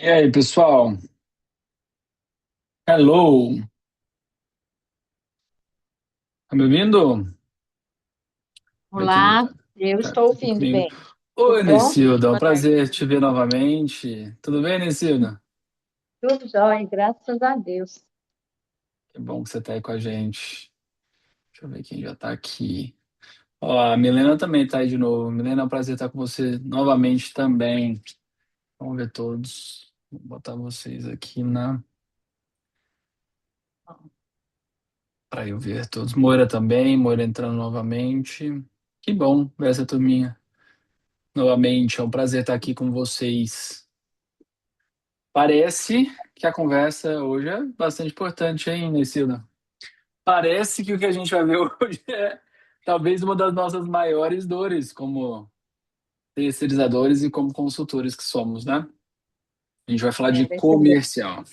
E aí, pessoal? Hello! Tá me ouvindo? Vai tudo, Olá, eu tá estou tudo ouvindo comigo? bem. Oi, Tudo bom? Nicilda, é um Boa tarde. prazer te ver novamente. Tudo bem, Nicilda? Tudo jóia, graças a Deus. Que bom que você tá aí com a gente. Deixa eu ver quem já tá aqui. Ó, a Milena também tá aí de novo. Milena, é um prazer estar com você novamente também. Vamos ver todos. Vou botar vocês aqui para eu ver todos. Moira também, Moira entrando novamente. Que bom ver essa turminha novamente. É um prazer estar aqui com vocês. Parece que a conversa hoje é bastante importante, hein, Nessilda? Parece que o que a gente vai ver hoje é talvez uma das nossas maiores dores como terceirizadores e como consultores que somos, né? A gente vai falar de Vai ser bem. comercial.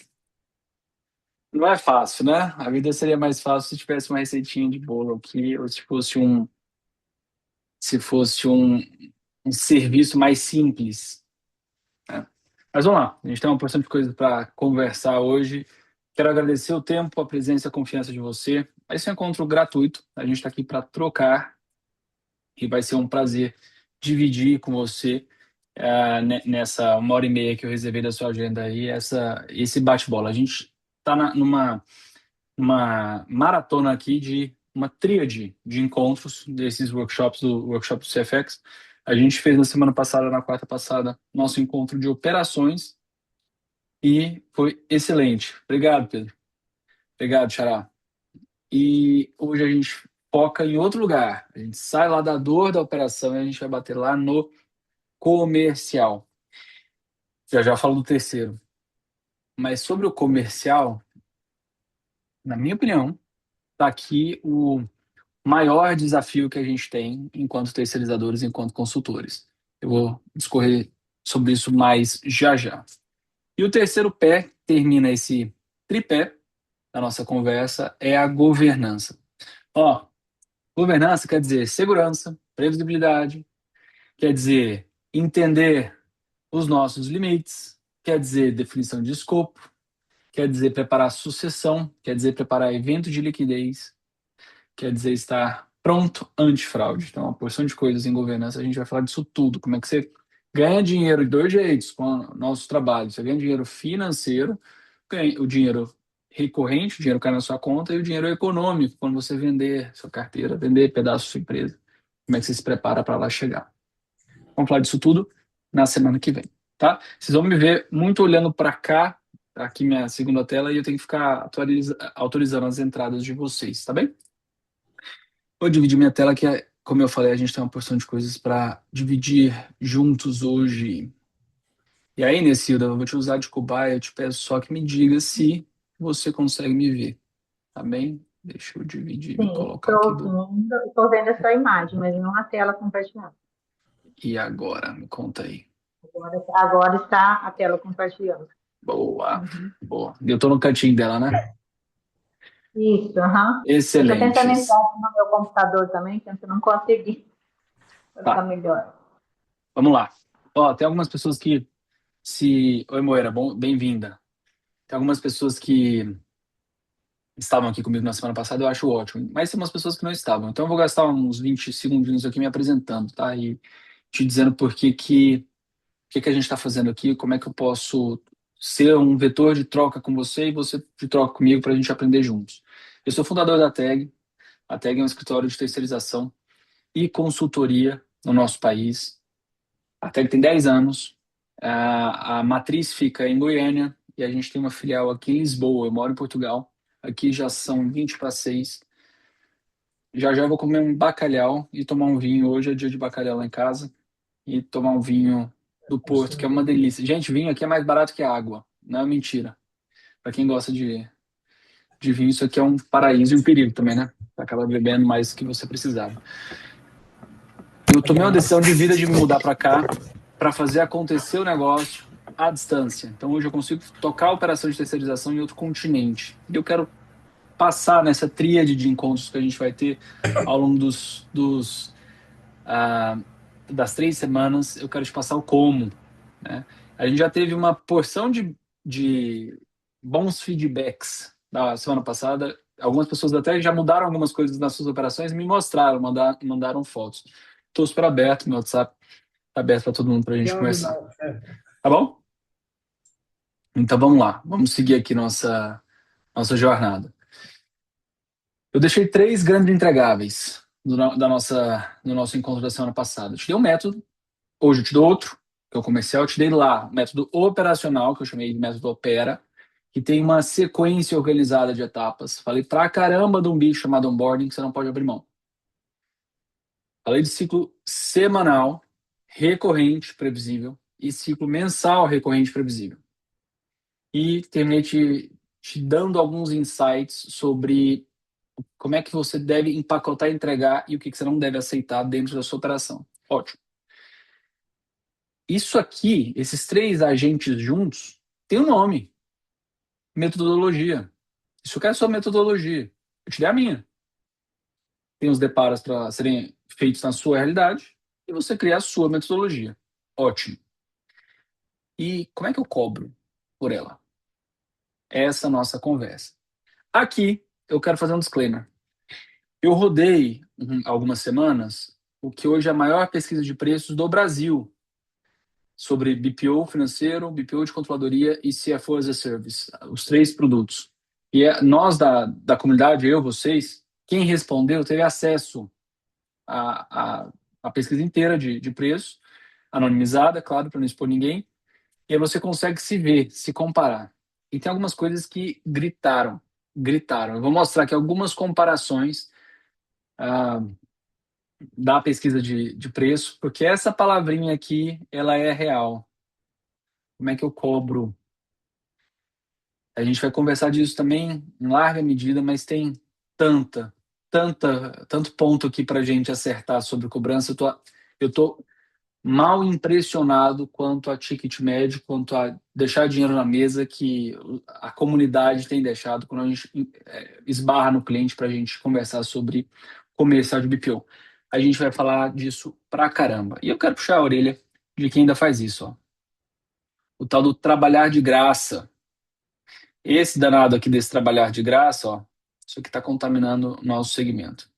Não é fácil, né? A vida seria mais fácil se tivesse uma receitinha de bolo aqui, ou se fosse um serviço mais simples, né? Mas vamos lá, a gente tem uma porção de coisas para conversar hoje. Quero agradecer o tempo, a presença e a confiança de você. Esse é um encontro gratuito, a gente está aqui para trocar e vai ser um prazer dividir com você nessa 1 hora e meia que eu reservei da sua agenda aí, esse bate-bola. A gente está numa uma maratona aqui de uma tríade de encontros desses workshops do workshop do CFX. A gente fez na semana passada, na quarta passada, nosso encontro de operações e foi excelente. Obrigado, Pedro. Obrigado, Xará. E hoje a gente foca em outro lugar. A gente sai lá da dor da operação e a gente vai bater lá no comercial. Já já falo do terceiro. Mas sobre o comercial, na minha opinião, está aqui o maior desafio que a gente tem enquanto terceirizadores, enquanto consultores. Eu vou discorrer sobre isso mais já já. E o terceiro pé, termina esse tripé da nossa conversa, é a governança. Ó, governança quer dizer segurança, previsibilidade, quer dizer entender os nossos limites, quer dizer definição de escopo, quer dizer preparar sucessão, quer dizer preparar evento de liquidez, quer dizer estar pronto antifraude. Então, uma porção de coisas em governança, a gente vai falar disso tudo. Como é que você ganha dinheiro de dois jeitos com o nosso trabalho. Você ganha dinheiro financeiro, ganha o dinheiro recorrente, o dinheiro cai na sua conta, e o dinheiro econômico, quando você vender sua carteira, vender pedaço da sua empresa. Como é que você se prepara para lá chegar? Vamos falar disso tudo na semana que vem, tá? Vocês vão me ver muito olhando para cá, tá aqui minha segunda tela, e eu tenho que ficar autorizando as entradas de vocês, tá bem? Vou dividir minha tela, que é, como eu falei, a gente tem uma porção de coisas para dividir juntos hoje. E aí, Nessilda, eu vou te usar de cobaia, eu te peço só que me diga se você consegue me ver, tá bem? Deixa eu dividir, me Sim, colocar aqui do. estou vendo a sua imagem, mas não a tela compartilhada. E agora? Me conta aí. Agora está a tela compartilhando. Boa, Uhum. boa. Eu tô no cantinho dela, né? Isso, aham. Eu estou tentando Excelentes. entrar aqui no meu computador também, tento não conseguir. Vai ficar Tá, melhor. vamos lá. Ó, tem algumas pessoas que se. Oi, Moira, bom, bem-vinda. Tem algumas pessoas que estavam aqui comigo na semana passada, eu acho ótimo. Mas tem umas pessoas que não estavam. Então eu vou gastar uns 20 segundinhos aqui me apresentando, tá? E te dizendo por que a gente está fazendo aqui, como é que eu posso ser um vetor de troca com você e você de troca comigo para a gente aprender juntos. Eu sou fundador da TAG. A TAG é um escritório de terceirização e consultoria no nosso país. A TAG tem 10 anos. A matriz fica em Goiânia e a gente tem uma filial aqui em Lisboa. Eu moro em Portugal. Aqui já são 20 para 6. Já já eu vou comer um bacalhau e tomar um vinho. Hoje é dia de bacalhau lá em casa. E tomar um vinho do Porto, que é uma delícia. Gente, vinho aqui é mais barato que água. Não é mentira. Para quem gosta de vinho, isso aqui é um paraíso e um perigo também, né? Você acaba bebendo mais do que você precisava. Eu tomei uma decisão de vida de me mudar para cá para fazer acontecer o negócio à distância. Então hoje eu consigo tocar a operação de terceirização em outro continente. E eu quero passar nessa tríade de encontros que a gente vai ter ao longo ah, das 3 semanas. Eu quero te passar o como, né? A gente já teve uma porção de bons feedbacks da semana passada. Algumas pessoas até já mudaram algumas coisas nas suas operações e me mostraram, mandaram fotos. Estou super aberto, meu WhatsApp está aberto para todo mundo para a gente conversar. Fenomenal, chefe. Tá bom? Então vamos lá, vamos seguir aqui nossa jornada. Eu deixei 3 grandes entregáveis no nosso encontro da semana passada. Eu te dei um método, hoje eu te dou outro, que é o comercial. Eu te dei lá o método operacional, que eu chamei de método Opera, que tem uma sequência organizada de etapas. Falei pra caramba de um bicho chamado onboarding, que você não pode abrir mão. Falei de ciclo semanal, recorrente, previsível, e ciclo mensal, recorrente, previsível. E terminei te dando alguns insights sobre como é que você deve empacotar e entregar e o que você não deve aceitar dentro da sua operação. Ótimo. Isso aqui, esses 3 agentes juntos, tem um nome: metodologia. Isso aqui é a sua metodologia. Eu te dei a minha. Tem os deparos para serem feitos na sua realidade e você cria a sua metodologia. Ótimo. E como é que eu cobro por ela? Essa é a nossa conversa. Aqui, eu quero fazer um disclaimer. Eu rodei algumas semanas o que hoje é a maior pesquisa de preços do Brasil sobre BPO financeiro, BPO de controladoria e CFO as a Service, os 3 produtos. E nós da comunidade, eu, vocês, quem respondeu teve acesso à pesquisa inteira de preço, anonimizada, claro, para não expor ninguém, e aí você consegue se ver, se comparar. E tem algumas coisas que gritaram. Eu vou mostrar aqui algumas comparações ah, da pesquisa de preço, porque essa palavrinha aqui, ela é real. Como é que eu cobro? A gente vai conversar disso também em larga medida, mas tem tanto ponto aqui para a gente acertar sobre cobrança. Eu tô mal impressionado quanto a ticket médio, quanto a deixar dinheiro na mesa que a comunidade tem deixado quando a gente esbarra no cliente para a gente conversar sobre comercial de BPO. A gente vai falar disso pra caramba. E eu quero puxar a orelha de quem ainda faz isso, ó. O tal do trabalhar de graça. Esse danado aqui desse trabalhar de graça, ó, isso aqui está contaminando o nosso segmento.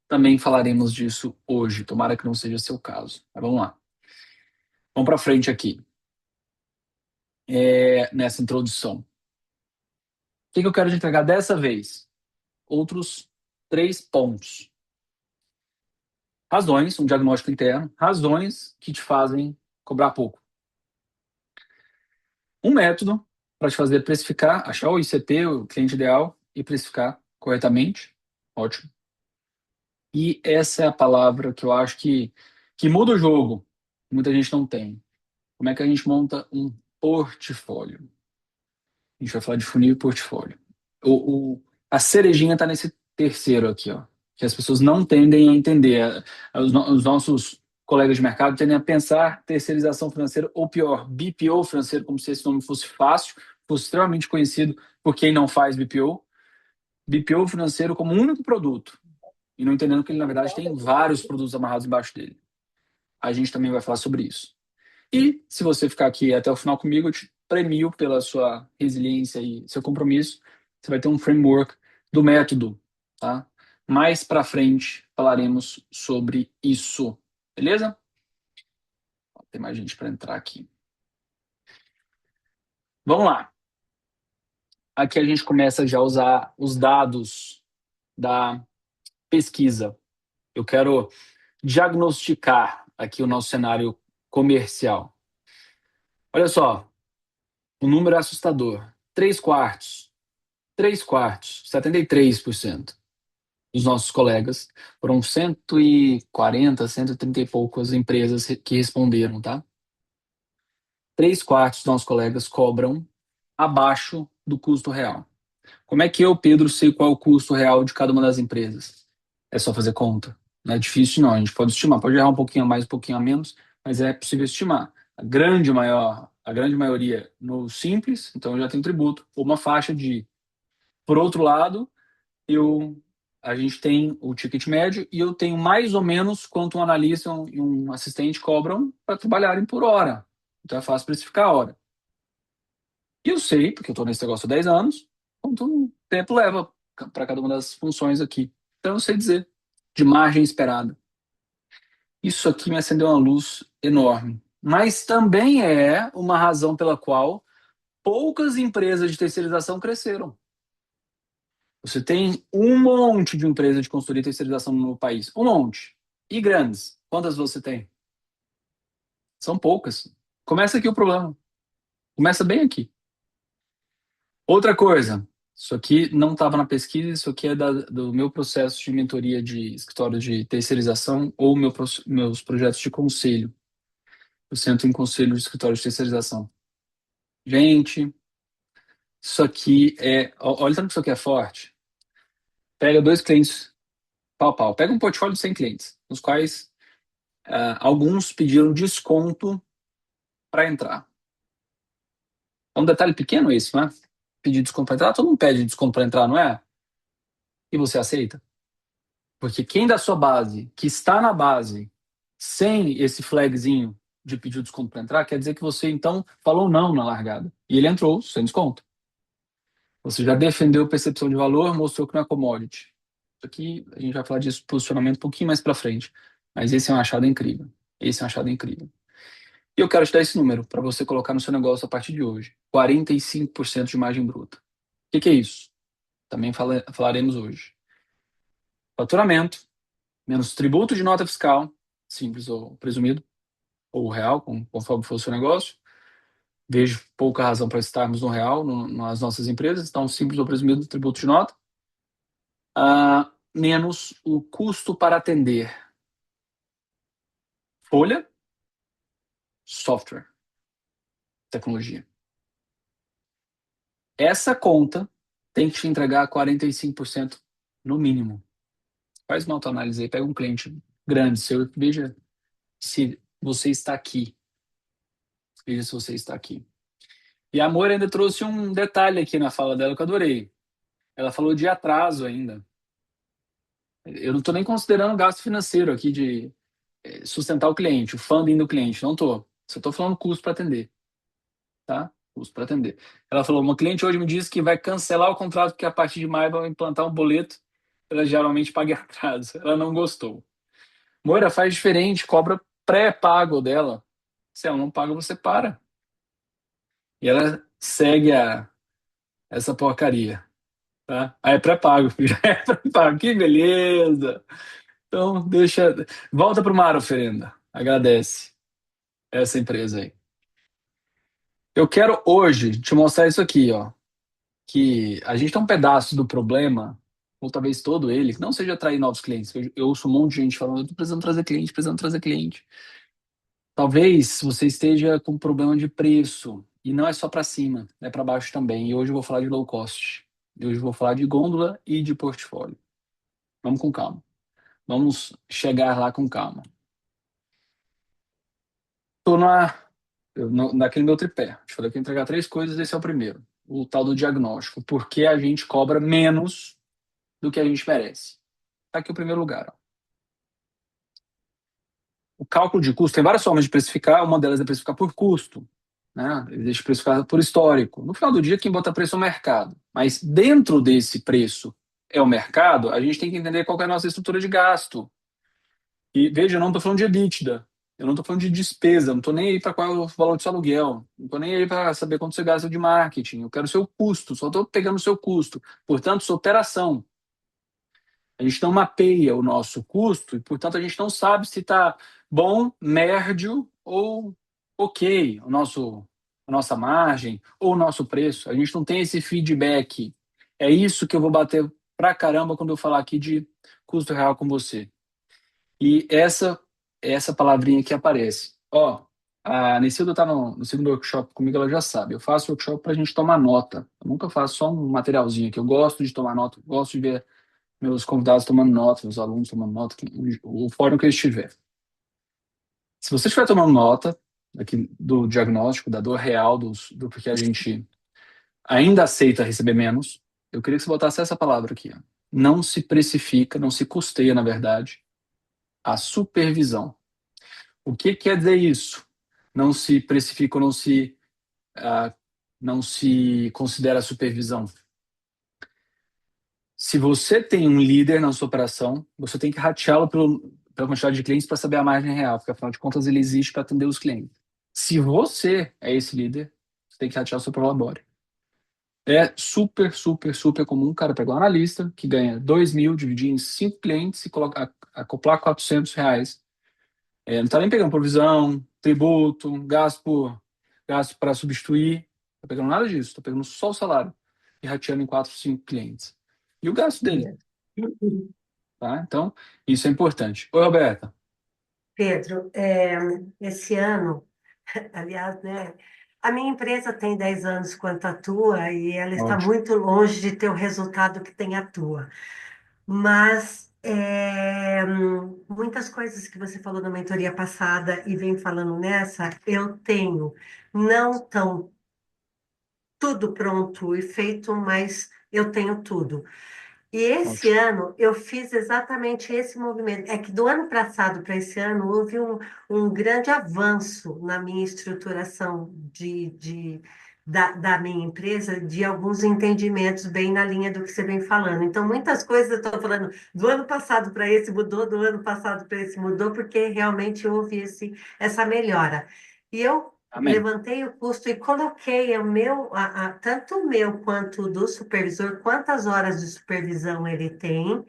Também falaremos disso hoje, tomara que não seja seu caso. Mas vamos lá. Vamos para frente aqui, nessa introdução. O que eu quero te entregar dessa vez? Outros 3 pontos. Razões, um diagnóstico interno, razões que te fazem cobrar pouco. Um método para te fazer precificar, achar o ICP, o cliente ideal, e precificar corretamente. Ótimo. E essa é a palavra que eu acho que muda o jogo. Muita gente não tem. Como é que a gente monta um portfólio? A gente vai falar de funil e portfólio. A cerejinha está nesse terceiro aqui, ó, que as pessoas não tendem a entender. Os nossos colegas de mercado tendem a pensar terceirização financeira, ou pior, BPO financeiro, como se esse nome fosse fácil, fosse extremamente conhecido por quem não faz BPO. BPO financeiro como único produto, e não entendendo que ele, na verdade, tem vários produtos amarrados embaixo dele. A gente também vai falar sobre isso. E, se você ficar aqui até o final comigo, eu te premio pela sua resiliência e seu compromisso. Você vai ter um framework do método, tá? Mais para frente falaremos sobre isso, beleza? Tem mais gente para entrar aqui. Vamos lá. Aqui a gente começa já a usar os dados da pesquisa. Eu quero diagnosticar aqui o nosso cenário comercial. Olha só, o número é assustador. 3/4, 73% dos nossos colegas, foram 140, 130 e poucas empresas que responderam, tá? 3/4 dos nossos colegas cobram abaixo do custo real. Como é que eu, Pedro, sei qual é o custo real de cada uma das empresas? É só fazer conta. Não é difícil, não. A gente pode estimar, pode errar um pouquinho a mais, um pouquinho a menos, mas é possível estimar. A grande maioria no simples, então eu já tenho tributo, ou uma faixa de. Por outro lado, a gente tem o ticket médio e eu tenho mais ou menos quanto um analista e um assistente cobram para trabalharem por hora. Então é fácil precificar a hora. E eu sei, porque eu estou nesse negócio há 10 anos, quanto tempo leva para cada uma das funções aqui. Então eu sei dizer, de margem esperada. Isso aqui me acendeu uma luz enorme. Mas também é uma razão pela qual poucas empresas de terceirização cresceram. Você tem um monte de empresas de consultoria e terceirização no país. Um monte. E grandes. Quantas você tem? São poucas. Começa aqui o problema. Começa bem aqui. Outra coisa. Isso aqui não estava na pesquisa, isso aqui é do meu processo de mentoria de escritório de terceirização ou meus projetos de conselho. Eu sento em conselho de escritório de terceirização. Gente, isso aqui é. Olha tanto que isso aqui é forte. Pega dois clientes pau a pau. Pega um portfólio de 100 clientes, nos quais alguns pediram desconto para entrar. É um detalhe pequeno esse, não é? Pedir desconto para entrar, todo mundo pede desconto para entrar, não é? E você aceita? Porque quem da sua base, que está na base, sem esse flagzinho de pedir desconto para entrar, quer dizer que você então falou não na largada. E ele entrou sem desconto. Você já defendeu percepção de valor, mostrou que não é commodity. Isso aqui, a gente vai falar disso, posicionamento um pouquinho mais para frente. Mas esse é um achado incrível. Esse é um achado incrível. E eu quero te dar esse número para você colocar no seu negócio a partir de hoje. 45% de margem bruta. O que é isso? Também falaremos hoje. Faturamento, menos tributo de nota fiscal, simples ou presumido, ou real, conforme for o seu negócio. Vejo pouca razão para estarmos no real, nas nossas empresas, então simples ou presumido tributo de nota. Menos o custo para atender. Folha, software, tecnologia. Essa conta tem que te entregar 45% no mínimo. Faz uma autoanálise aí, pega um cliente grande seu, veja se você está aqui. Veja se você está aqui. E a Amor ainda trouxe um detalhe aqui na fala dela que eu adorei. Ela falou de atraso ainda. Eu não estou nem considerando gasto financeiro aqui de sustentar o cliente, o funding do cliente. Não estou. Só estou falando custo para atender. Tá? Custo para atender. Ela falou: uma cliente hoje me disse que vai cancelar o contrato porque a partir de maio vai implantar um boleto. Ela geralmente paga em atraso. Ela não gostou. Moira, faz diferente, cobra pré-pago dela. Se ela não paga, você para. E ela segue essa porcaria. Tá? Aí é pré-pago, filho. É pré-pago. Que beleza. Então, deixa. Volta para o mar, oferenda. Agradece essa empresa aí. Eu quero hoje te mostrar isso aqui, ó. Que a gente tem um pedaço do problema, ou talvez todo ele, que não seja atrair novos clientes. Eu ouço um monte de gente falando: eu tô precisando trazer cliente, precisando trazer cliente. Talvez você esteja com problema de preço, e não é só para cima, é para baixo também. E hoje eu vou falar de low cost. E hoje eu vou falar de gôndola e de portfólio. Vamos com calma. Vamos chegar lá com calma. Estou naquele meu tripé. Te falei que ia entregar três coisas, esse é o primeiro. O tal do diagnóstico. Por que a gente cobra menos do que a gente merece? Está aqui o primeiro lugar. Ó. O cálculo de custo tem várias formas de precificar. Uma delas é precificar por custo. Né? Deixa precificar por histórico. No final do dia, quem bota preço é o mercado. Mas dentro desse preço é o mercado, a gente tem que entender qual que é a nossa estrutura de gasto. E veja, eu não estou falando de EBITDA. Eu não estou falando de despesa. Não estou nem aí para qual é o valor do seu aluguel. Não estou nem aí para saber quanto você gasta de marketing. Eu quero o seu custo. Só estou pegando o seu custo. Portanto, sua operação. A gente não mapeia o nosso custo e, portanto, a gente não sabe se está bom, médio ou ok a nossa margem ou o nosso preço. A gente não tem esse feedback. É isso que eu vou bater pra caramba quando eu falar aqui de custo real com você. E essa palavrinha que aparece. Ó, a Necilda está no segundo workshop comigo, ela já sabe. Eu faço workshop para a gente tomar nota. Eu nunca faço só um materialzinho aqui. Eu gosto de tomar nota, gosto de ver meus convidados tomando nota, meus alunos tomando nota, o fórum que eu estiver. Se você estiver tomando nota aqui do diagnóstico, da dor real, do porque a gente ainda aceita receber menos, eu queria que você botasse essa palavra aqui. Ó. Não se precifica, não se custeia, na verdade, a supervisão. O que quer dizer isso? não se precifica ou ah, não se considera supervisão. Se você tem um líder na sua operação, você tem que rateá-lo pela quantidade de clientes para saber a margem real, porque afinal de contas ele existe para atender os clientes. Se você é esse líder, você tem que ratear o seu prolabore. É super, super, super comum o cara pegar um analista que ganha 2.000, dividir em 5 clientes e acoplar R$ 400. Não está nem pegando provisão, tributo, gasto para substituir. Não está pegando nada disso. Está pegando só o salário e rateando em 4, 5 clientes. E o gasto dele, tá? Então, isso é importante. Oi, Roberta. Pedro, esse ano, aliás, né, a minha empresa tem 10 anos quanto a tua e ela está Ótimo. muito longe de ter o resultado que tem a tua. Mas muitas coisas que você falou na mentoria passada e vem falando nessa, eu tenho. Não tão tudo pronto e feito, mas eu tenho tudo. E esse Ótimo. ano eu fiz exatamente esse movimento. É que do ano passado para esse ano houve um grande avanço na minha estruturação da minha empresa, de alguns entendimentos bem na linha do que você vem falando. Então, muitas coisas eu estou falando do ano passado para esse mudou, do ano passado para esse mudou, porque realmente houve essa melhora. E eu Amém. levantei o custo e coloquei o meu, tanto o meu quanto o do supervisor, quantas horas de supervisão ele tem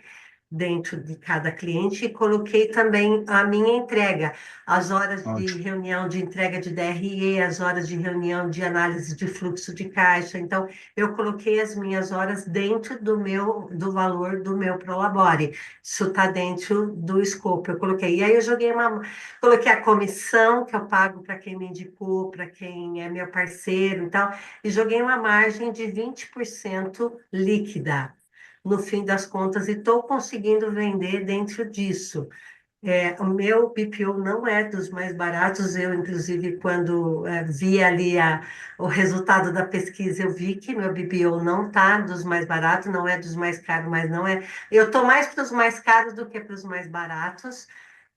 dentro de cada cliente, e coloquei também a minha entrega, as horas de Ótimo. reunião de entrega de DRE, as horas de reunião de análise de fluxo de caixa. Então, eu coloquei as minhas horas dentro do valor do meu Prolabore. Isso está dentro do escopo. Eu coloquei. E aí eu coloquei a comissão que eu pago para quem me indicou, para quem é meu parceiro, então, e joguei uma margem de 20% líquida no fim das contas, e estou conseguindo vender dentro disso. O meu BPO não é dos mais baratos. Eu, inclusive, quando vi ali o resultado da pesquisa, eu vi que meu BPO não está dos mais baratos, não é dos mais caros, mas não é. Eu estou mais para os mais caros do que para os mais baratos.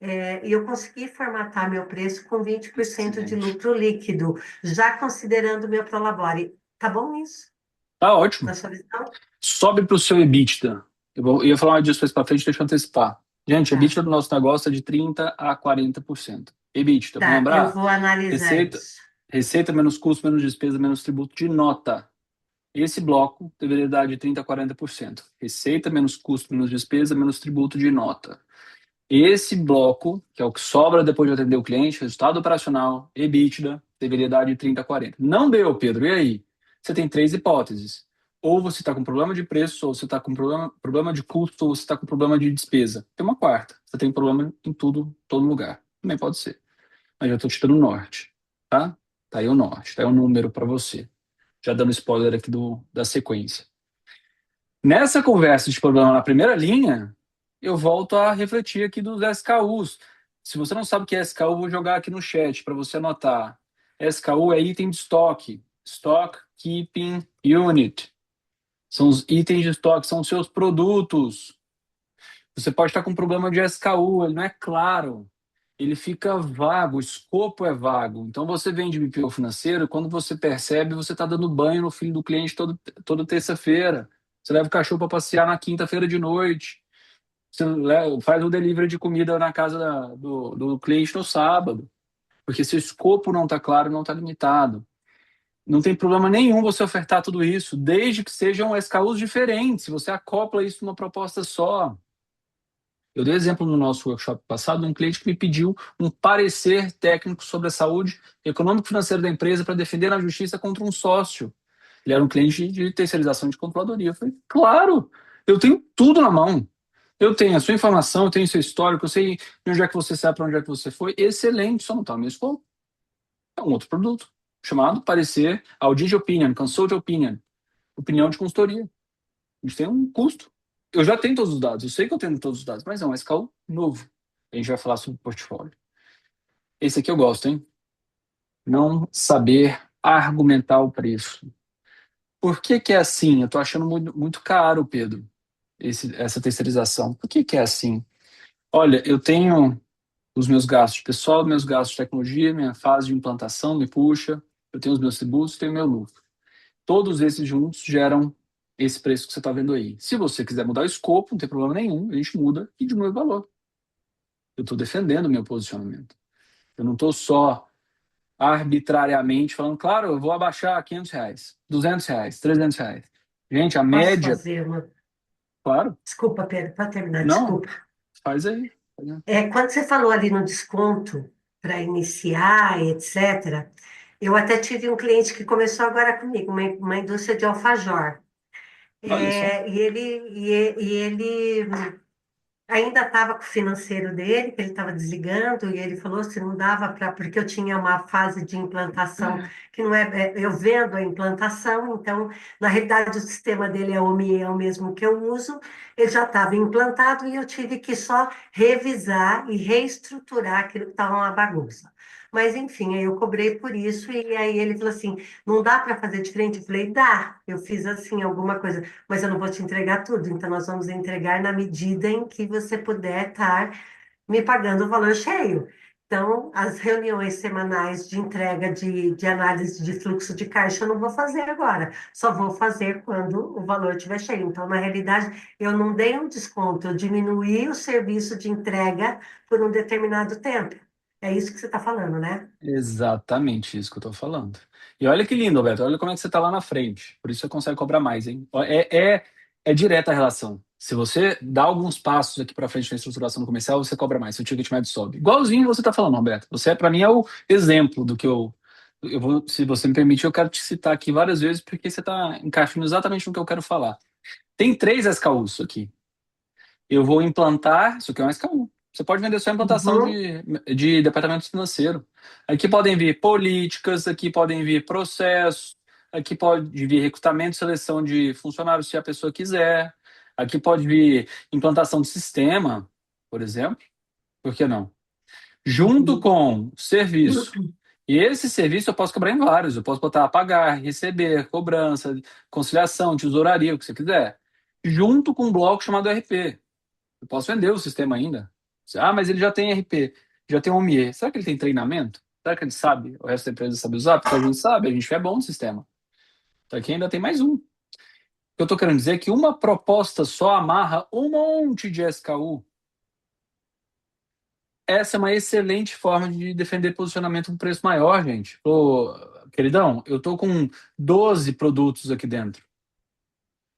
E eu consegui formatar meu preço com 20% de Excelente. lucro líquido, já considerando o meu Prolabore. Tá bom isso? Tá ótimo. Na sua visão? Sobe para o seu EBITDA. Eu ia falar disso mais para frente, deixa eu antecipar. Gente, o Tá. EBITDA do nosso negócio é de 30% a 40%. EBITDA, vamos Tá, eu lembrar? vou analisar Receita, isso. receita menos custo, menos despesa, menos tributo de nota. Esse bloco deveria dar de 30% a 40%. Receita menos custo, menos despesa, menos tributo de nota. Esse bloco, que é o que sobra depois de atender o cliente, resultado operacional, EBITDA, deveria dar de 30% a 40%. Não deu, Pedro. E aí? Você tem três hipóteses. Ou você está com problema de preço, ou você está com problema de custo, ou você está com problema de despesa. Tem uma quarta. Você tem problema em tudo, todo lugar. Também pode ser. Mas eu estou te dando o norte. Tá? Tá aí o norte. Tá aí o número para você. Já dando spoiler aqui da sequência. Nessa conversa de problema na primeira linha, eu volto a refletir aqui dos SKUs. Se você não sabe o que é SKU, vou jogar aqui no chat para você anotar. SKU é item de estoque, Stock Keeping Unit. São os itens de estoque, são os seus produtos. Você pode estar com problema de SKU, ele não é claro. Ele fica vago, o escopo é vago. Então você vende BPO financeiro, quando você percebe, você está dando banho no filho do cliente toda terça-feira. Você leva o cachorro para passear na quinta-feira de noite. Você faz o delivery de comida na casa do cliente no sábado. Porque se o escopo não está claro, não está limitado. Não tem problema nenhum você ofertar tudo isso, desde que sejam SKUs diferentes. Você acopla isso numa proposta só. Eu dei exemplo no nosso workshop passado de um cliente que me pediu um parecer técnico sobre a saúde econômico-financeira da empresa para defender na justiça contra um sócio. Ele era um cliente de terceirização de controladoria. Eu falei, claro, eu tenho tudo na mão. Eu tenho a sua informação, eu tenho o seu histórico, eu sei de onde é que você sai, para onde é que você foi. Excelente, só não está no meu escopo. É um outro produto, chamado parecer Audit Opinion, Consult Opinion, opinião de consultoria. A gente tem um custo. Eu já tenho todos os dados, eu sei que eu tenho todos os dados, mas é um SKU novo. A gente vai falar sobre portfólio. Esse aqui eu gosto, hein? Não saber argumentar o preço. Por que que é assim? Eu estou achando muito, muito caro, Pedro, essa terceirização. Por que que é assim? Olha, eu tenho Os meus gastos de pessoal, meus gastos de tecnologia, minha fase de implantação me puxa, eu tenho os meus tributos, tenho o meu lucro. Todos esses juntos geram esse preço que você está vendo aí. Se você quiser mudar o escopo, não tem problema nenhum, a gente muda e diminui o valor. Eu estou defendendo o meu posicionamento. Eu não estou só arbitrariamente falando, claro, eu vou abaixar R$ 500, R$ 200, R$ 300. Gente, a Posso média, fazer uma. claro, Desculpa, Pedro, para terminar, não, desculpa. faz aí. Faz aí. Quando você falou ali no desconto para iniciar, etc., eu até tive um cliente que começou agora comigo, uma indústria de alfajor. Olha só. E ele ainda estava com o financeiro dele, que ele estava desligando, e ele falou se não dava para, porque eu tinha uma fase de implantação que não eu vendo a implantação, então, na realidade, o sistema dele é o MIE, é o mesmo que eu uso, ele já estava implantado e eu tive que só revisar e reestruturar aquilo que estava uma bagunça. Mas, enfim, aí eu cobrei por isso, e aí ele falou assim: não dá para fazer diferente? Eu falei: dá, eu fiz assim, alguma coisa, mas eu não vou te entregar tudo, então nós vamos entregar na medida em que você puder estar me pagando o valor cheio. Então, as reuniões semanais de entrega de análise de fluxo de caixa eu não vou fazer agora, só vou fazer quando o valor estiver cheio. Então, na realidade, eu não dei um desconto, eu diminuí o serviço de entrega por um determinado tempo. É isso que você está falando, né? Exatamente isso que eu estou falando. E olha que lindo, Alberto. Olha como é que você está lá na frente. Por isso você consegue cobrar mais, hein? É direta a relação. Se você dá alguns passos aqui para frente na estruturação comercial, você cobra mais. Seu ticket médio sobe. Igualzinho você está falando, Roberto. Você, para mim, é o exemplo do que eu vou, se você me permite, eu quero te citar aqui várias vezes, porque você está encaixando exatamente no que eu quero falar. Tem 3 SKUs aqui. Eu vou implantar, isso aqui é um SKU. Você pode vender só implantação Uhum, de departamento financeiro. Aqui podem vir políticas, aqui podem vir processos, aqui pode vir recrutamento e seleção de funcionários se a pessoa quiser. Aqui pode vir implantação de sistema, por exemplo. Por que não? Junto uhum. com serviço. E esse serviço eu posso cobrar em vários. Eu posso botar pagar, receber, cobrança, conciliação, tesouraria, o que você quiser. Junto com um bloco chamado RP. Eu posso vender o sistema ainda. Ah, mas ele já tem RP, já tem OMIE. Será que ele tem treinamento? Será que ele sabe? O resto da empresa sabe usar? Porque a gente sabe, a gente é bom no sistema. Então aqui ainda tem mais um. O que eu estou querendo dizer é que uma proposta só amarra um monte de SKU. Essa é uma excelente forma de defender posicionamento com preço maior, gente. Ô, queridão, eu estou com 12 produtos aqui dentro.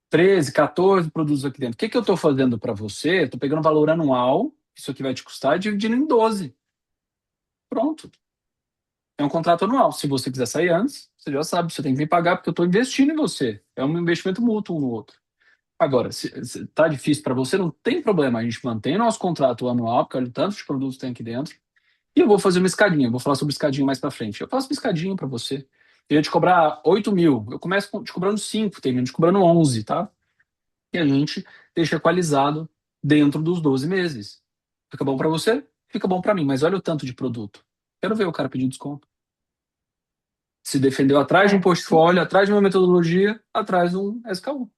13, 14 produtos aqui dentro. O que que eu estou fazendo para você? Estou pegando o valor anual, isso aqui vai te custar, e dividindo em 12. Pronto. É um contrato anual. Se você quiser sair antes, você já sabe, você tem que me pagar porque eu estou investindo em você. É um investimento mútuo um no outro. Agora, se tá difícil para você, não tem problema. A gente mantém nosso contrato anual, porque olha o tanto de produtos que tem aqui dentro. E eu vou fazer uma escadinha. Vou falar sobre escadinha mais para frente. Eu faço uma escadinha para você. Eu ia te cobrar 8.000. Eu começo te cobrando 5, termino te cobrando 11, tá? E a gente deixa equalizado dentro dos 12 meses. Fica bom para você? Fica bom para mim. Mas olha o tanto de produto. Quero ver o cara pedindo desconto. Se defendeu atrás de um Sim. portfólio, atrás de uma metodologia, atrás de um SKU.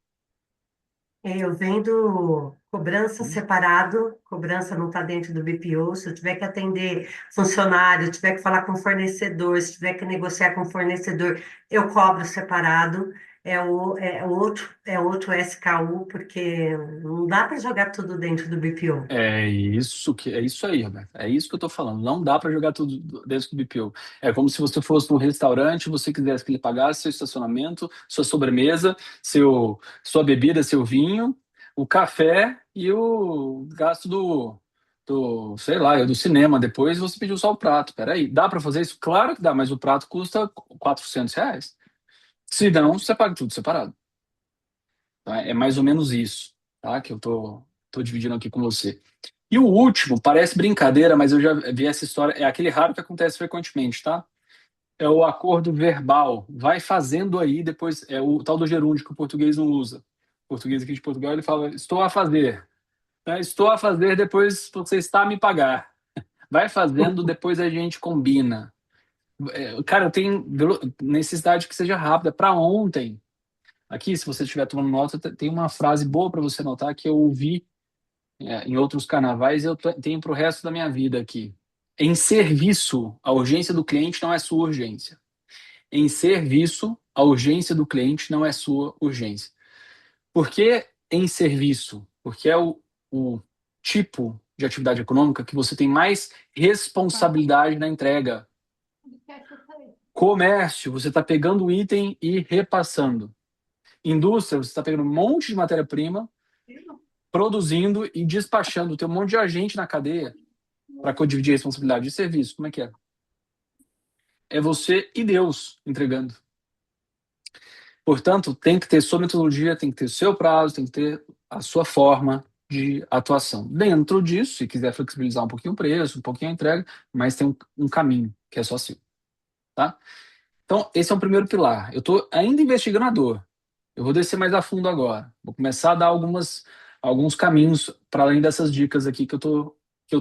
Eu vendo cobrança separado, cobrança não está dentro do BPO. Se eu tiver que atender funcionário, tiver que falar com fornecedor, se tiver que negociar com fornecedor, eu cobro separado. É outro SKU, porque não dá para jogar tudo dentro do BPO. É isso aí, Roberto. É isso que eu tô falando. Não dá para jogar tudo dentro do BPO. É como se você fosse num restaurante, você quisesse que ele pagasse seu estacionamento, sua sobremesa, sua bebida, seu vinho, o café e o gasto sei lá, do cinema. Depois você pediu só o prato. Peraí, dá para fazer isso? Claro que dá, mas o prato custa R$ 400. Se não, você paga tudo separado. Tá? É mais ou menos isso, tá? Que eu tô dividindo aqui com você. E o último, parece brincadeira, mas eu já vi essa história. É aquele raro que acontece frequentemente, tá? É o acordo verbal. Vai fazendo aí, depois é o tal do gerúndio que o português não usa. O português aqui de Portugal, ele fala, estou a fazer. Né? Estou a fazer, depois você está a me pagar. Vai fazendo, depois a gente combina. Cara, eu tenho necessidade que seja rápida. Para ontem, aqui, se você estiver tomando nota, tem uma frase boa para você notar que eu ouvi em outros carnavais e eu tenho para o resto da minha vida aqui. Em serviço, a urgência do cliente não é sua urgência. Em serviço, a urgência do cliente não é sua urgência. Por que em serviço? Porque é o tipo de atividade econômica que você tem mais responsabilidade na entrega. Comércio, você está pegando o item e repassando. Indústria, você está pegando um monte de matéria-prima, produzindo e despachando. Tem um monte de agente na cadeia para dividir a responsabilidade de serviço. Como é que é? É você e Deus entregando. Portanto, tem que ter sua metodologia, tem que ter seu prazo, tem que ter a sua forma de atuação. Dentro disso, se quiser flexibilizar um pouquinho o preço, um pouquinho a entrega, mas tem um caminho que é só seu, tá? Então, esse é o primeiro pilar. Eu estou ainda investigando a dor. Eu vou descer mais a fundo agora. Vou começar a dar alguns caminhos para além dessas dicas aqui que eu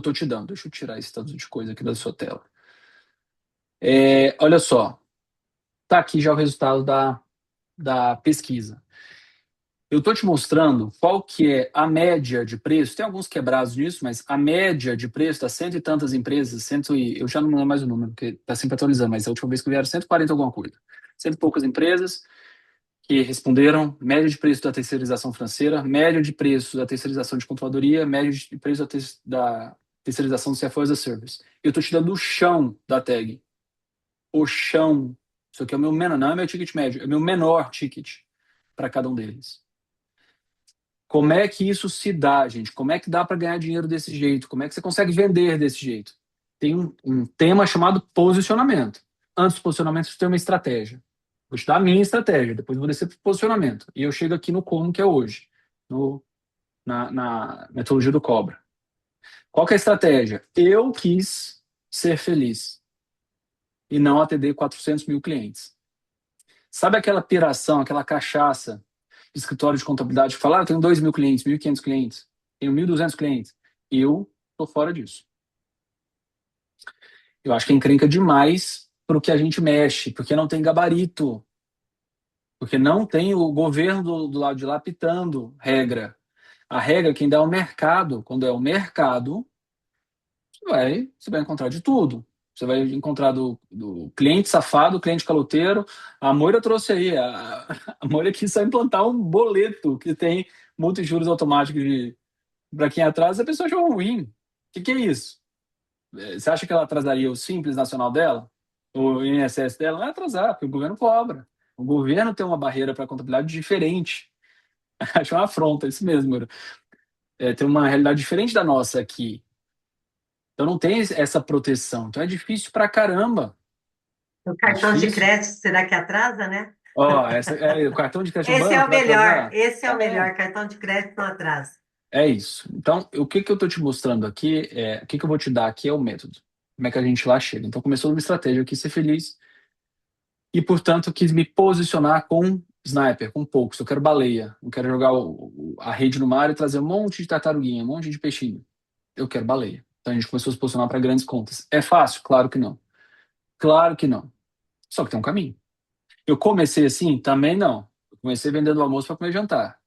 tô te dando. Deixa eu tirar esse tanto de coisa aqui da sua tela. Olha só, tá aqui já o resultado da pesquisa. Eu estou te mostrando qual que é a média de preço. Tem alguns quebrados nisso, mas a média de preço das cento e tantas empresas, eu já não lembro mais o número, porque está sempre atualizando, mas a última vez que vieram 140 alguma coisa. Cento e poucas empresas que responderam, média de preço da terceirização financeira, média de preço da terceirização de controladoria, média de preço da terceirização do CFO as a Service. Eu estou te dando o chão da tag. O chão. Isso aqui é o meu menor, não é meu ticket médio, é o meu menor ticket para cada um deles. Como é que isso se dá, gente? Como é que dá para ganhar dinheiro desse jeito? Como é que você consegue vender desse jeito? Tem um tema chamado posicionamento. Antes do posicionamento, você tem uma estratégia. Vou te dar a minha estratégia, depois eu vou descer para o posicionamento. E eu chego aqui no como que é hoje, na metodologia do Cobra. Qual que é a estratégia? Eu quis ser feliz e não atender 400 mil clientes. Sabe aquela piração, aquela cachaça de escritório de contabilidade que fala, eu tenho 2 mil clientes, 1.500 clientes, tenho 1.200 clientes. Eu tô fora disso. Eu acho que é encrenca demais para o que a gente mexe, porque não tem gabarito, porque não tem o governo do lado de lá pitando regra. A regra quem dá é o mercado. Quando é o mercado, você vai encontrar de tudo. Você vai encontrar do cliente safado, cliente caloteiro. A Moira trouxe aí. A Moira quis só implantar um boleto que tem multa e juros automáticos para quem atrasa. A pessoa achou ruim. O que é isso? Você acha que ela atrasaria o Simples Nacional dela? O INSS dela? Não vai atrasar, porque o governo cobra. O governo tem uma barreira para a contabilidade diferente. Acho uma afronta, isso mesmo, Moira. Tem uma realidade diferente da nossa aqui. Então não tem essa proteção. Então é difícil pra caramba. O É cartão de difícil. crédito, será que atrasa, né? Ó, o cartão de crédito no Esse é banco o vai melhor, atrasar? esse é o melhor, cartão de crédito não atrasa. É isso. Então, o que eu tô te mostrando aqui, o que eu vou te dar aqui é o método. Como é que a gente lá chega. Então começou uma estratégia, eu quis ser feliz e, portanto, eu quis me posicionar com sniper, com poucos. Eu quero baleia. Eu quero jogar a rede no mar e trazer um monte de tartaruguinha, um monte de peixinho. Eu quero baleia. Então a gente começou a se posicionar para grandes contas. É fácil? Claro que não. Claro que não. Só que tem um caminho. Eu comecei assim? Também não. Eu comecei vendendo almoço para comer jantar.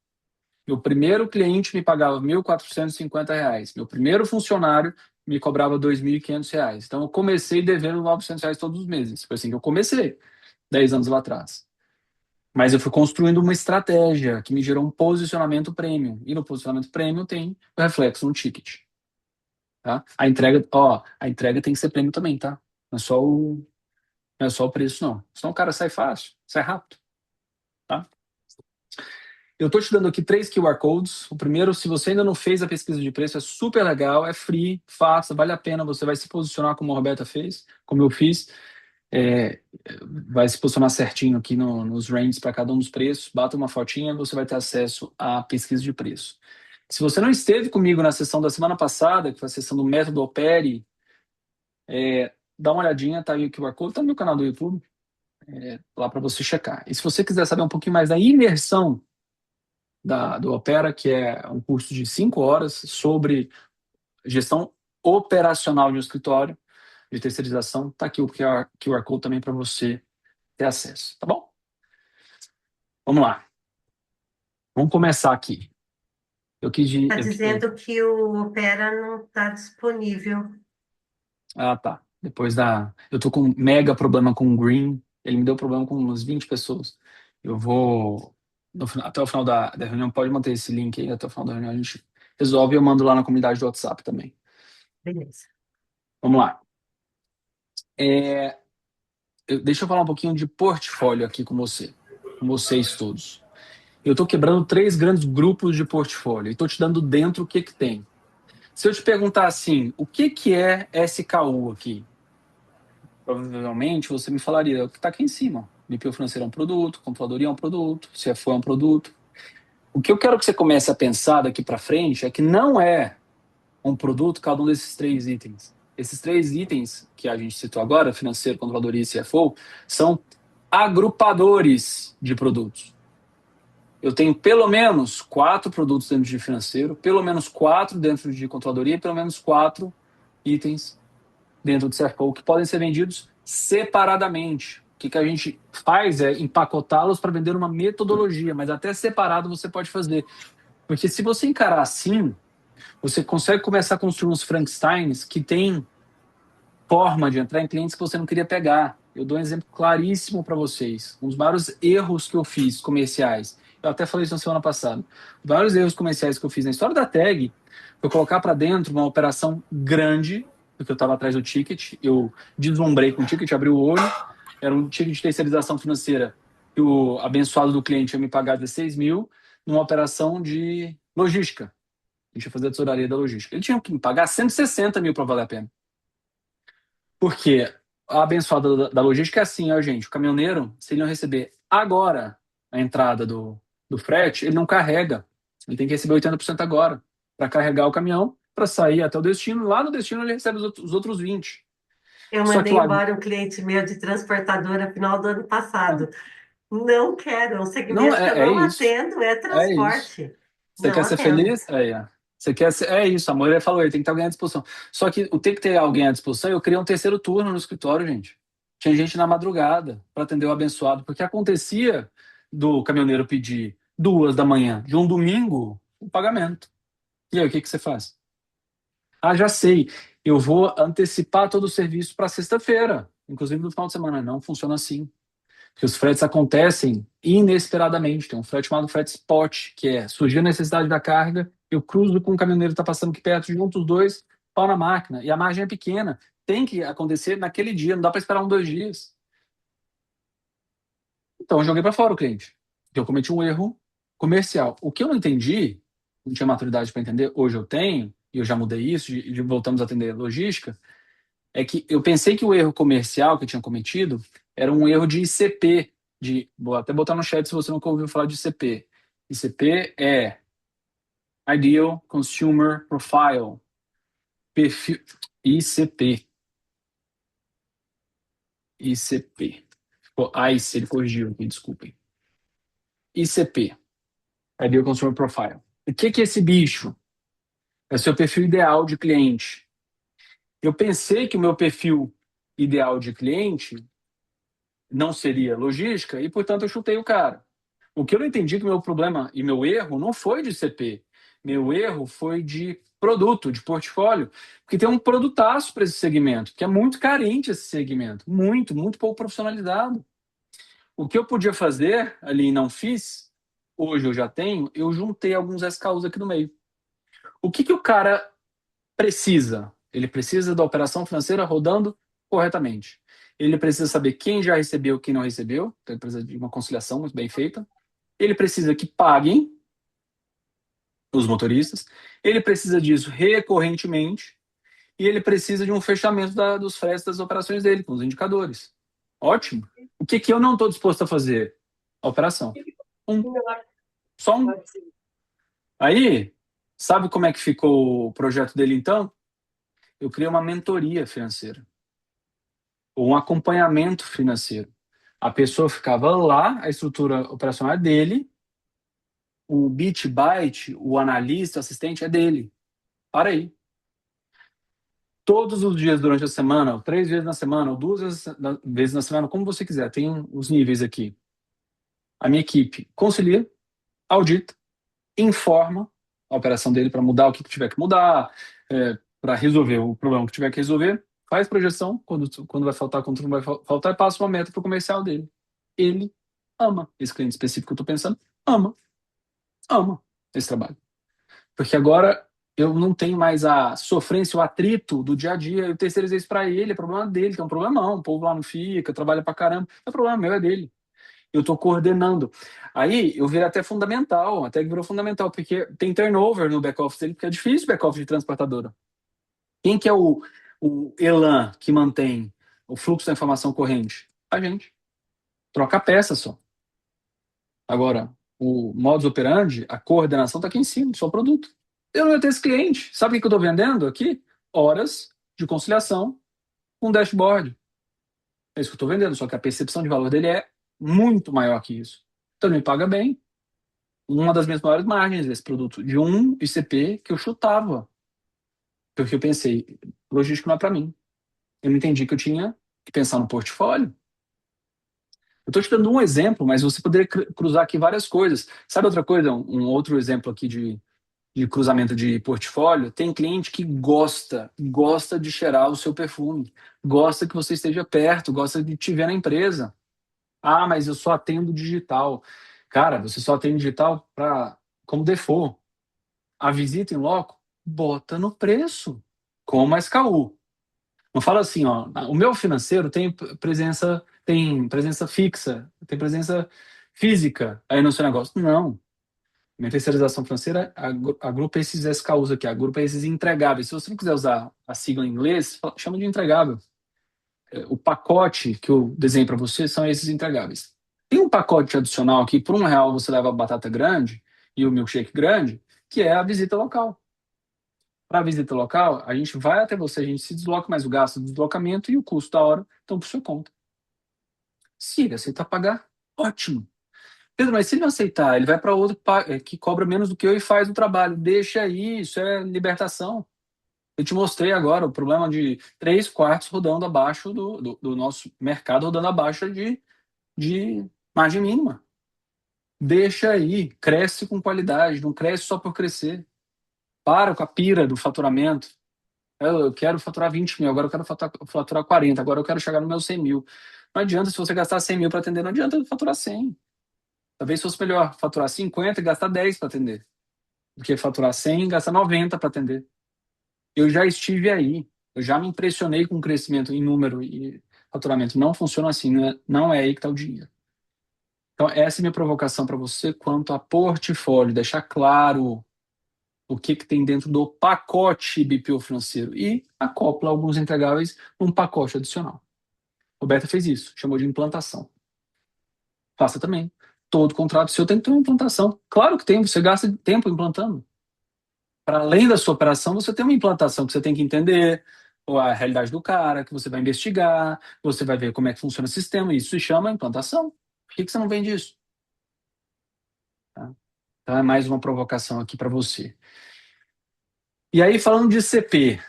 Meu primeiro cliente me pagava R$ 1.450. Meu primeiro funcionário me cobrava R$ 2.500. Então eu comecei devendo R$ 900 todos os meses. Foi assim que eu comecei, 10 anos lá atrás. Mas eu fui construindo uma estratégia que me gerou um posicionamento premium. E no posicionamento premium tem o reflexo no ticket. Tá? A entrega tem que ser premium também, tá? Não é só o preço, não. Senão o cara sai fácil, sai rápido. Tá? Eu estou te dando aqui 3 QR Codes. O primeiro, se você ainda não fez a pesquisa de preço, é super legal, é free, faça, vale a pena. Você vai se posicionar como a Roberta fez, como eu fiz. É, vai se posicionar certinho aqui nos ranges para cada um dos preços. Bata uma fotinha, você vai ter acesso à pesquisa de preço. Se você não esteve comigo na sessão da semana passada, que foi a sessão do Método Opere, dá uma olhadinha, tá aí o QR Code, tá no meu canal do YouTube, lá para você checar. E se você quiser saber um pouquinho mais da imersão do Opera, que é um curso de 5 horas sobre gestão operacional de um escritório de terceirização, tá aqui o QR Code também para você ter acesso, tá bom? Vamos lá. Vamos começar aqui. Está dizendo que o Opera não está disponível. Ah, tá. Eu tô com um mega problema com o Green. Ele me deu problema com umas 20 pessoas. Eu vou. Até o final da reunião, pode manter esse link aí. Até o final da reunião a gente resolve e eu mando lá na comunidade do WhatsApp também. Beleza. Vamos lá. Deixa eu falar um pouquinho de portfólio aqui com vocês todos. Eu estou quebrando três grandes grupos de portfólio e estou te dando dentro o que que tem. Se eu te perguntar assim, o que que é SKU aqui? Provavelmente você me falaria o que está aqui em cima. BPO financeiro é um produto, controladoria é um produto, CFO é um produto. O que eu quero que você comece a pensar daqui para frente é que não é um produto cada um desses três itens. Esses três itens que a gente citou agora, financeiro, controladoria e CFO, são agrupadores de produtos. Eu tenho pelo menos 4 produtos dentro de financeiro, pelo menos 4 dentro de controladoria e pelo menos 4 itens dentro do CFO que podem ser vendidos separadamente. O que a gente faz é empacotá-los para vender uma metodologia, mas até separado você pode fazer. Porque se você encarar assim, você consegue começar a construir uns Frankensteins que tem forma de entrar em clientes que você não queria pegar. Eu dou um exemplo claríssimo para vocês. Um dos maiores erros que eu fiz comerciais, eu até falei isso na semana passada, os maiores erros comerciais que eu fiz na história da tag foi colocar para dentro uma operação grande, porque eu estava atrás do ticket, eu deslumbrei com o ticket, abri o olho, era um ticket de terceirização financeira que o abençoado do cliente ia me pagar 16 mil numa operação de logística. A gente ia fazer a tesouraria da logística. Ele tinha que me pagar 160 mil para valer a pena. Porque a abençoada da logística é assim, ó, gente. O caminhoneiro, se ele não receber agora a entrada do frete, ele não carrega. Ele tem que receber 80% agora para carregar o caminhão, para sair até o destino. Lá no destino ele recebe os outros 20. Eu Só que mandei lá. embora um cliente meu de transportadora final do ano passado. Não quero, é um Não, segmento que eu é não isso. atendo, é É isso. transporte. Você Não quer ser atendo. feliz? Aí, ó. Você quer ser... É isso, a Moira falou, ele tem que ter alguém à disposição. Só que o ter que ter alguém à disposição, eu criei um terceiro turno no escritório, gente. Tinha gente na madrugada para atender o abençoado, porque acontecia do caminhoneiro pedir 2 da manhã de um domingo o pagamento. E aí, o que que você faz? Ah, já sei, eu vou antecipar todo o serviço para sexta-feira, inclusive no final de semana. Não funciona assim. Porque os fretes acontecem inesperadamente. Tem um frete chamado frete spot, que é surgiu a necessidade da carga, eu cruzo com o caminhoneiro que está passando aqui perto, junto os dois, pau na máquina. E a margem é pequena. Tem que acontecer naquele dia, não dá para esperar 2 dias. Então eu joguei para fora o cliente. Porque eu cometi um erro comercial. O que eu não entendi, não tinha maturidade para entender, hoje eu tenho, e eu já mudei isso, voltamos a atender logística, é que eu pensei que o erro comercial que eu tinha cometido era um erro de ICP, vou até botar no chat se você nunca ouviu falar de ICP. ICP é Ideal Consumer Profile, perfil, ICP, ICP. Ficou ICE, ele corrigiu aqui, desculpem. ICP, Ideal Consumer Profile. O que é esse bicho? É o seu perfil ideal de cliente. Eu pensei que o meu perfil ideal de cliente não seria logística e, portanto, eu chutei o cara. O que eu não entendi é que meu problema e meu erro não foi de CP. Meu erro foi de produto, de portfólio. Porque tem um produtaço para esse segmento, que é muito carente esse segmento. Muito, muito pouco profissionalizado. O que eu podia fazer ali e não fiz, hoje eu já tenho, eu juntei alguns SKUs aqui no meio. O que o cara precisa? Ele precisa da operação financeira rodando corretamente. Ele precisa saber quem já recebeu, quem não recebeu. Então ele precisa de uma conciliação muito bem feita. Ele precisa que paguem os motoristas. Ele precisa disso recorrentemente. E ele precisa de um fechamento dos fretes das operações dele, com os indicadores. Ótimo. O que eu não estou disposto a fazer? A operação. Só um. Aí, sabe como é que ficou o projeto dele então? Eu criei uma mentoria financeira. Ou um acompanhamento financeiro. A pessoa ficava lá, a estrutura operacional é dele, o bit byte, o analista, o assistente é dele. Para aí. Todos os dias durante a semana, ou 3 vezes na semana, ou 2 vezes na semana, como você quiser, tem os níveis aqui. A minha equipe concilia, audita, informa a operação dele para mudar o que tiver que mudar, para resolver o problema que tiver que resolver, faz projeção quando vai faltar, quando não vai faltar, e passa uma meta para o comercial dele. Ele ama esse cliente específico que eu estou pensando, ama esse trabalho. Porque agora eu não tenho mais a sofrência, o atrito do dia a dia, eu terceirizei isso para ele, é problema dele, que é um problemão, o povo lá não fica, trabalha pra caramba, não é problema meu, é dele. Eu estou coordenando. Aí eu virei até fundamental, até que virou fundamental, porque tem turnover no back-office dele, porque é difícil o back-office de transportadora. Quem que é o elan que mantém o fluxo da informação corrente? A gente. Troca a peça só. Agora, o modus operandi, a coordenação está aqui em cima, só o produto. Eu não ia ter esse cliente. Sabe o que eu estou vendendo aqui? Horas de conciliação com dashboard. É isso que eu estou vendendo, só que a percepção de valor dele é muito maior que isso. Então ele me paga bem. Uma das minhas maiores margens desse produto, de um ICP que eu chutava. Porque eu pensei, logística não é para mim. Eu não entendi que eu tinha que pensar no portfólio. Eu estou te dando um exemplo, mas você poderia cruzar aqui várias coisas. Sabe outra coisa? Um outro exemplo aqui de cruzamento de portfólio. Tem cliente que gosta de cheirar o seu perfume, gosta que você esteja perto, gosta de te ver na empresa. Ah, mas eu só atendo digital. Cara, você só atende digital como default. A visita em loco, bota no preço, como a SKU. Não fala assim, ó, o meu financeiro tem presença fixa, tem presença física aí no seu negócio. Não. Minha terceirização financeira agrupa esses SKUs aqui, agrupa esses entregáveis. Se você não quiser usar a sigla em inglês, chama de entregável. O pacote que eu desenho para você são esses entregáveis. Tem um pacote adicional aqui, por R$ 1 você leva a batata grande e o milkshake grande, que é a visita local. Para a visita local, a gente vai até você, a gente se desloca, mas o gasto do deslocamento e o custo da hora estão por sua conta. Se ele aceitar pagar, ótimo. Pedro, mas se ele não aceitar, ele vai para outro que cobra menos do que eu e faz o trabalho. Deixa aí, isso é libertação. Eu te mostrei agora o problema de 3/4 rodando abaixo do nosso mercado, rodando abaixo de margem mínima. Deixa aí, cresce com qualidade, não cresce só por crescer. Para com a pira do faturamento. Eu quero faturar 20 mil, agora eu quero faturar 40, agora eu quero chegar no meu 100 mil. Não adianta, se você gastar 100 mil para atender, não adianta faturar 100. Talvez fosse melhor faturar 50 e gastar 10 para atender, do que faturar 100 e gastar 90 para atender. Eu já estive aí, eu já me impressionei com o crescimento em número e faturamento. Não funciona assim, não é aí que está o dinheiro. Então, essa é a minha provocação para você quanto a portfólio, deixar claro o que tem dentro do pacote BPO financeiro e acopla alguns entregáveis num pacote adicional. O Beta fez isso, chamou de implantação. Faça também. Todo contrato seu tem que ter uma implantação. Claro que tem, você gasta tempo implantando. Para além da sua operação, você tem uma implantação que você tem que entender a realidade do cara, que você vai investigar, você vai ver como é que funciona o sistema, isso se chama implantação. Por que você não vende isso? Tá? Então é mais uma provocação aqui para você. E aí, falando de CP,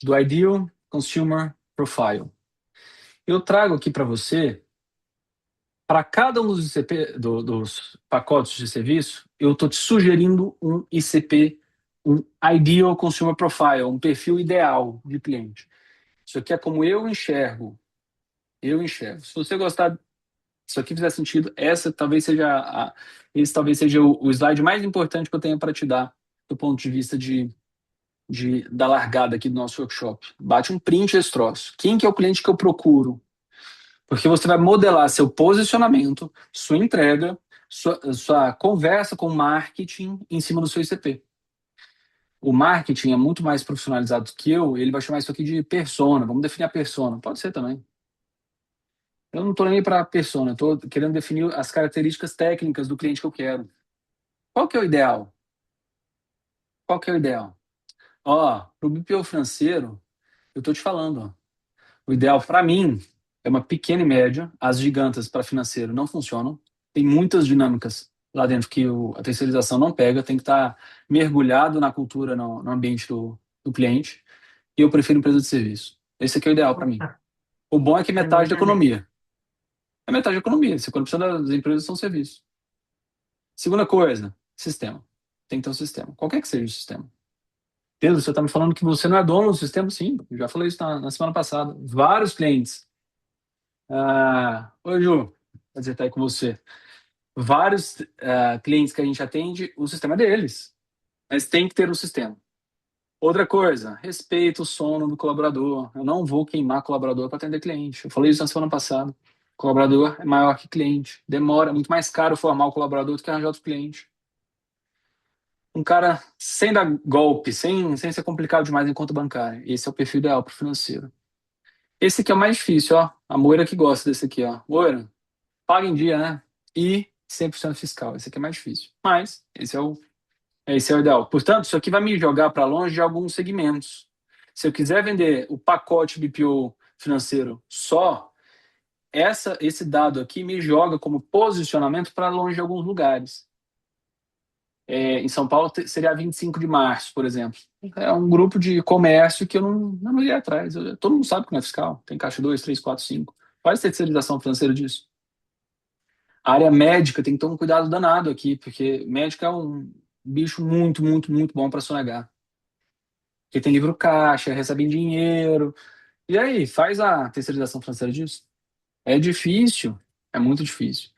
do Ideal Consumer Profile, eu trago aqui para você, para cada um dos ICP, dos pacotes de serviço, eu estou te sugerindo um ICP, um Ideal Consumer Profile, um perfil ideal de cliente. Isso aqui é como eu enxergo. Eu enxergo. Se você gostar, se isso aqui fizer sentido, esse talvez seja o slide mais importante que eu tenho para te dar, do ponto de vista da largada aqui do nosso workshop. Bate um print esse troço. Quem que é o cliente que eu procuro? Porque você vai modelar seu posicionamento, sua entrega, sua conversa com o marketing em cima do seu ICP. O marketing é muito mais profissionalizado que eu, ele vai chamar isso aqui de persona. Vamos definir a persona. Pode ser também. Eu não estou nem para persona, estou querendo definir as características técnicas do cliente que eu quero. Qual que é o ideal? Qual que é o ideal? Ó, para o BPO financeiro, eu estou te falando, ó. O ideal para mim é uma pequena e média. As gigantas para financeiro não funcionam. Tem muitas dinâmicas lá dentro que a terceirização não pega. Tem que estar mergulhado na cultura, no ambiente do cliente. E eu prefiro empresa de serviço. Esse aqui é o ideal para mim. O bom é que é Pra mim metade da também. economia. É metade da economia. Você quando precisa das empresas são serviços. Segunda coisa, sistema. Tem que ter um sistema. Qualquer que seja o sistema. Pedro, você está me falando que você não é dono do sistema? Sim, eu já falei isso na semana passada. Vários clientes. Oi, Ju, prazer estar aí com você. Vários clientes que a gente atende, o sistema é deles, mas tem que ter um sistema. Outra coisa, respeito o sono do colaborador. Eu não vou queimar colaborador para atender cliente. Eu falei isso na semana passada. Colaborador é maior que cliente. Demora, é muito mais caro formar o colaborador do que arranjar outro cliente. Um cara sem dar golpe, sem ser complicado demais em conta bancária. Esse é o perfil ideal para o financeiro. Esse aqui é o mais difícil, ó. A Moira que gosta desse aqui, ó. Moira, paga em dia, né? E 100% fiscal. Esse aqui é mais difícil. Mas esse é o ideal. Portanto, isso aqui vai me jogar para longe de alguns segmentos. Se eu quiser vender o pacote BPO financeiro só, esse dado aqui me joga como posicionamento para longe de alguns lugares. Em São Paulo seria 25 de março, por exemplo. É um grupo de comércio que eu não iria atrás. Todo mundo sabe que não é fiscal. Tem caixa 2, 3, 4, 5. Faz terceirização financeira disso. A área médica tem que ter um cuidado danado aqui, porque médico é um bicho muito, muito, muito bom para sonegar. Porque tem livro caixa, recebe dinheiro. E aí, faz a terceirização financeira disso? É difícil, é muito difícil.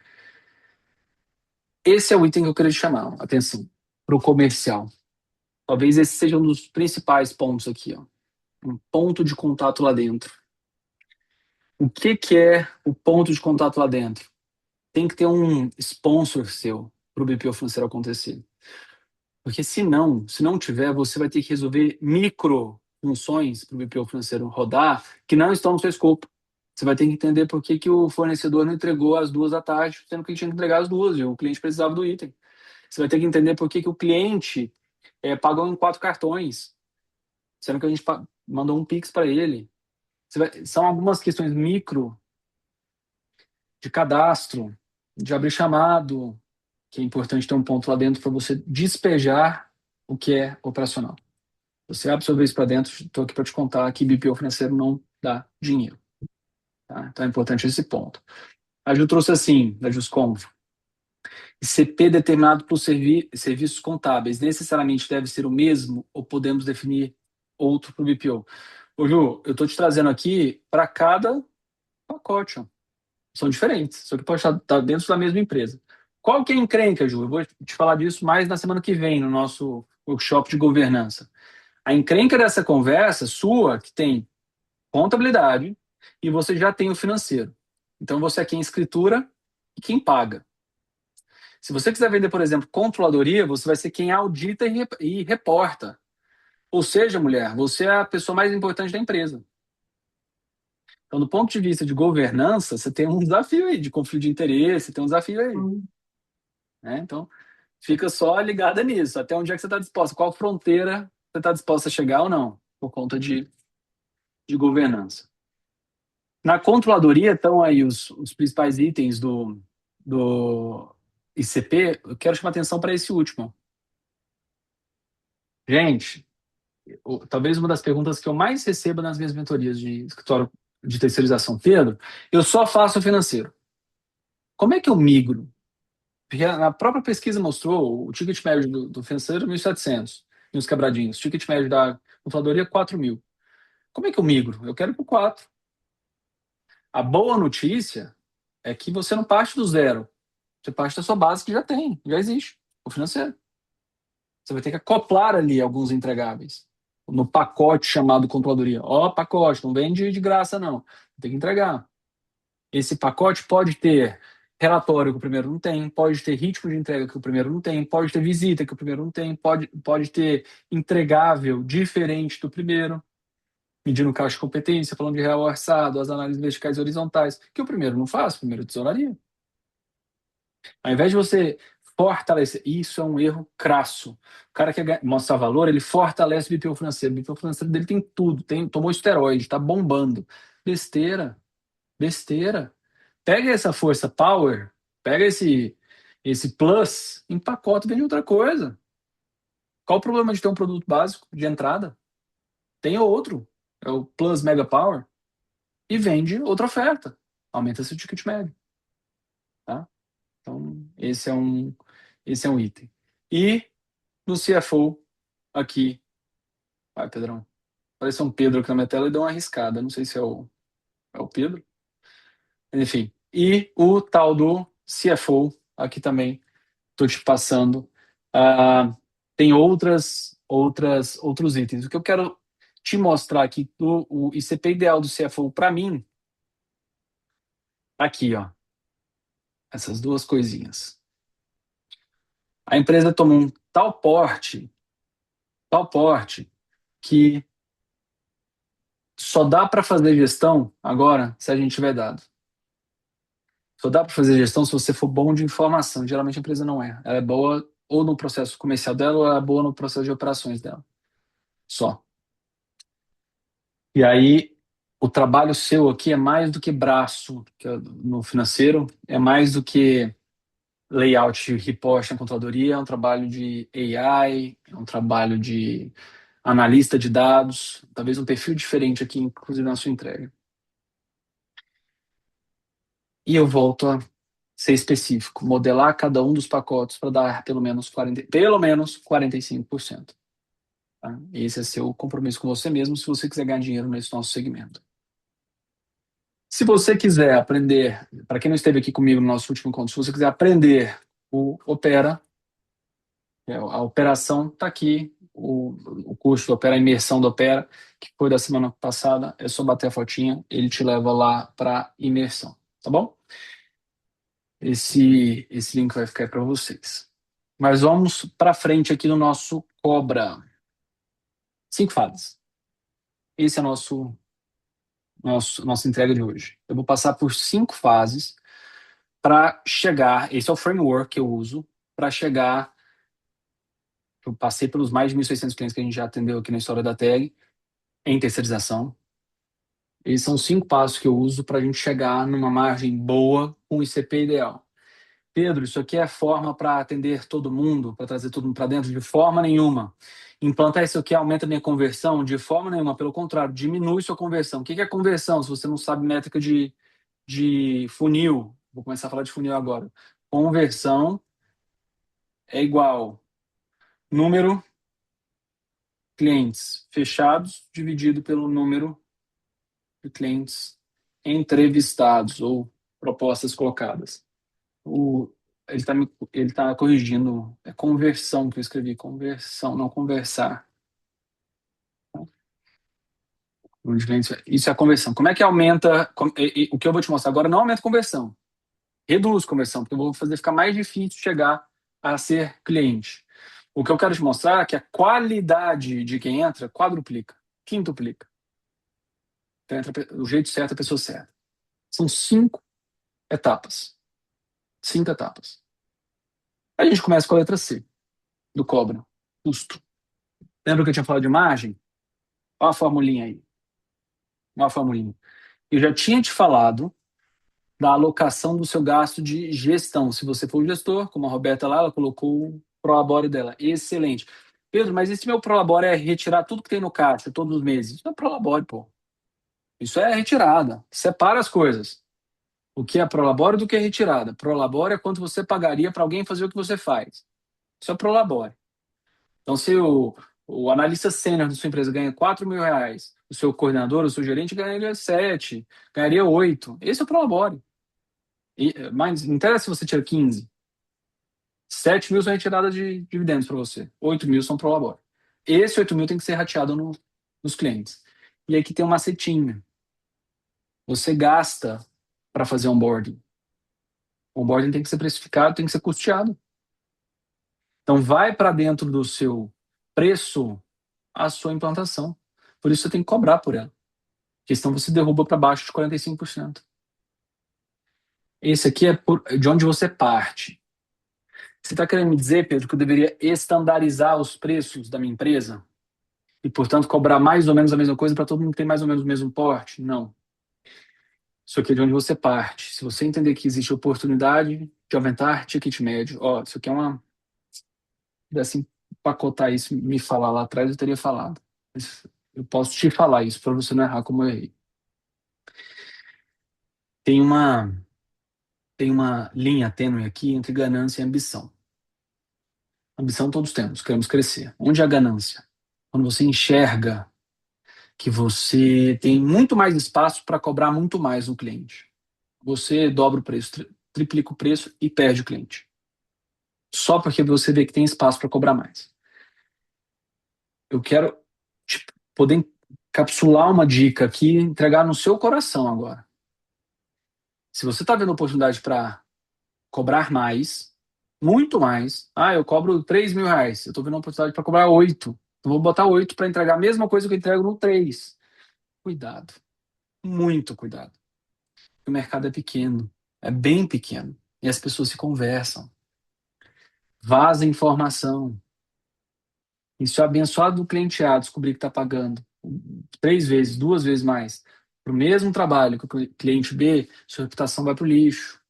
Esse é o item que eu queria te chamar a atenção, para o comercial. Talvez esse seja um dos principais pontos aqui, ó. Um ponto de contato lá dentro. O que é o ponto de contato lá dentro? Tem que ter um sponsor seu para o BPO financeiro acontecer. Porque se não tiver, você vai ter que resolver micro funções para o BPO financeiro rodar que não estão no seu escopo. Você vai ter que entender por que o fornecedor não entregou às 2 da tarde, sendo que ele tinha que entregar às 2 e o cliente precisava do item. Você vai ter que entender por que o cliente pagou em 4 cartões, sendo que a gente mandou um Pix para ele. São algumas questões micro de cadastro, de abrir chamado, que é importante ter um ponto lá dentro para você despejar o que é operacional. Você absorver isso para dentro, estou aqui para te contar que BPO financeiro não dá dinheiro. Tá? Então é importante esse ponto. A Ju trouxe assim, da Jusconf, ICP determinado por serviços contábeis necessariamente deve ser o mesmo ou podemos definir outro para o BPO? Ô Ju, eu estou te trazendo aqui para cada pacote. Ó. São diferentes, só que pode estar dentro da mesma empresa. Qual que é a encrenca, Ju? Eu vou te falar disso mais na semana que vem, no nosso workshop de governança. A encrenca dessa conversa sua, que tem contabilidade e você já tem o financeiro. Então você é quem escritura e quem paga. Se você quiser vender, por exemplo, controladoria, você vai ser quem audita e reporta. Ou seja, mulher, você é a pessoa mais importante da empresa. Então, do ponto de vista de governança, você tem um desafio aí de conflito de interesse, tem um desafio aí. Né? Então, fica só ligada nisso. Até onde é que você está disposta? Qual fronteira você está disposta a chegar ou não? Por conta de governança. Na controladoria estão aí os principais itens do ICP. Eu quero chamar atenção para esse último. Gente, talvez uma das perguntas que eu mais recebo nas minhas mentorias de escritório de terceirização, Pedro, eu só faço financeiro. Como é que eu migro? Porque a própria pesquisa mostrou o ticket médio do financeiro 1.700, e uns quebradinhos. O ticket médio da controladoria 4.000. Como é que eu migro? Eu quero ir para o 4. A boa notícia é que você não parte do zero. Você parte da sua base que já tem, já existe, o financeiro. Você vai ter que acoplar ali alguns entregáveis no pacote chamado controladoria. Ó, pacote, não vende de graça, não. Tem que entregar. Esse pacote pode ter relatório que o primeiro não tem, pode ter ritmo de entrega que o primeiro não tem, pode ter visita que o primeiro não tem, pode ter entregável diferente do primeiro, medindo caixa de competência, falando de real orçado, as análises verticais e horizontais, que o primeiro não faz, o primeiro tesouraria. Ao invés de você fortalecer, isso é um erro crasso. O cara quer mostrar valor, ele fortalece o BPO financeiro. O BPO financeiro dele tem tudo, tomou esteroide, está bombando. Besteira, besteira. Pega essa força power, pega esse plus, empacota e vende outra coisa. Qual o problema de ter um produto básico de entrada? Tem outro, é o Plus Mega Power, e vende outra oferta. Aumenta seu ticket médio. Tá? Então, esse é um item. E no CFO, aqui, Vai, Pedrão. Apareceu um Pedro aqui na minha tela e deu uma arriscada. Não sei se é o Pedro. Enfim. E o tal do CFO, aqui também, estou te passando. Ah, tem outros itens. O que eu quero te mostrar aqui, o ICP ideal do CFO para mim, tá aqui, ó. Essas duas coisinhas. A empresa tomou um tal porte, que só dá para fazer gestão agora se a gente tiver dado. Só dá para fazer gestão se você for bom de informação. Geralmente a empresa não é. Ela é boa ou no processo comercial dela ou ela é boa no processo de operações dela. Só. E aí, o trabalho seu aqui é mais do que braço no financeiro, é mais do que layout, report na controladoria, é um trabalho de AI, é um trabalho de analista de dados, talvez um perfil diferente aqui, inclusive na sua entrega. E eu volto a ser específico, modelar cada um dos pacotes para dar pelo menos 45%. Tá? Esse é seu compromisso com você mesmo, se você quiser ganhar dinheiro nesse nosso segmento. Se você quiser aprender, para quem não esteve aqui comigo no nosso último encontro, se você quiser aprender o Opera, a operação está aqui, o curso do Opera, a imersão do Opera, que foi da semana passada, é só bater a fotinha, ele te leva lá para imersão, tá bom? Esse link vai ficar para vocês. Mas vamos para frente aqui no nosso Cobra. 5 fases. Esse é nossa entrega de hoje. Eu vou passar por 5 fases para chegar, esse é o framework que eu uso, para chegar, eu passei pelos mais de 1.600 clientes que a gente já atendeu aqui na história da tag, em terceirização. Esses são 5 passos que eu uso para a gente chegar numa margem boa com o ICP ideal. Pedro, isso aqui é forma para atender todo mundo, para trazer todo mundo para dentro? De forma nenhuma. Implantar isso aqui aumenta a minha conversão? De forma nenhuma. Pelo contrário, diminui sua conversão. O que é conversão? Se você não sabe métrica de funil, vou começar a falar de funil agora. Conversão é igual número clientes fechados dividido pelo número de clientes entrevistados ou propostas colocadas. Ele tá corrigindo, é conversão que eu escrevi, conversão, não conversar. Isso é a conversão. Como é que aumenta? O que eu vou te mostrar agora não aumenta a conversão, reduz conversão, porque eu vou fazer ficar mais difícil chegar a ser cliente. O que eu quero te mostrar é que a qualidade de quem entra quadruplica, quintuplica. Então, entra o jeito certo, a pessoa certa. São 5 etapas. 5 etapas. A gente começa com a letra C, do Cobra, custo. Lembra que eu tinha falado de margem? Olha a formulinha aí. Olha a formulinha. Eu já tinha te falado da alocação do seu gasto de gestão. Se você for o gestor, como a Roberta lá, ela colocou o Prolabore dela. Excelente. Pedro, mas esse meu Prolabore é retirar tudo que tem no caixa todos os meses. Isso não é Prolabore, pô. Isso é retirada. Separa as coisas. O que é Prolabore do que é retirada. Prolabore é quanto você pagaria para alguém fazer o que você faz. Isso é Prolabore. Então, se o analista sênior da sua empresa ganha R$ 4.000, o seu coordenador, o seu gerente ganharia 7, ganharia 8. Esse é o Prolabore. Mas não interessa se você tira 15. 7.000 são retiradas de dividendos para você. 8.000 são Prolabore. Esse 8.000 tem que ser rateado nos clientes. E aqui tem um macetinho. Você gasta para fazer onboarding. O onboarding tem que ser precificado, tem que ser custeado. Então, vai para dentro do seu preço a sua implantação. Por isso, você tem que cobrar por ela. Porque senão você derruba para baixo de 45%. Esse aqui é de onde você parte. Você está querendo me dizer, Pedro, que eu deveria estandarizar os preços da minha empresa? E, portanto, cobrar mais ou menos a mesma coisa para todo mundo ter mais ou menos o mesmo porte? Não. Isso aqui é de onde você parte. Se você entender que existe oportunidade de aumentar ticket médio, isso aqui é uma... Se empacotar isso e me falar lá atrás, eu teria falado. Mas eu posso te falar isso para você não errar como eu errei. Tem uma linha tênue aqui entre ganância e ambição. Ambição todos temos, queremos crescer. Onde é a ganância? Quando você enxerga que você tem muito mais espaço para cobrar muito mais no cliente. Você dobra o preço, triplica o preço e perde o cliente. Só porque você vê que tem espaço para cobrar mais. Eu quero poder encapsular uma dica aqui e entregar no seu coração agora. Se você está vendo oportunidade para cobrar mais, muito mais, eu cobro R$ 3.000, eu estou vendo uma oportunidade para cobrar 8, eu vou botar 8 para entregar a mesma coisa que eu entrego no 3. Cuidado, muito cuidado. O mercado é pequeno, é bem pequeno, e as pessoas se conversam, vaza informação. E se o abençoado do cliente A descobrir que está pagando 3 vezes, 2 vezes mais para o mesmo trabalho que o cliente B, sua reputação vai para o lixo.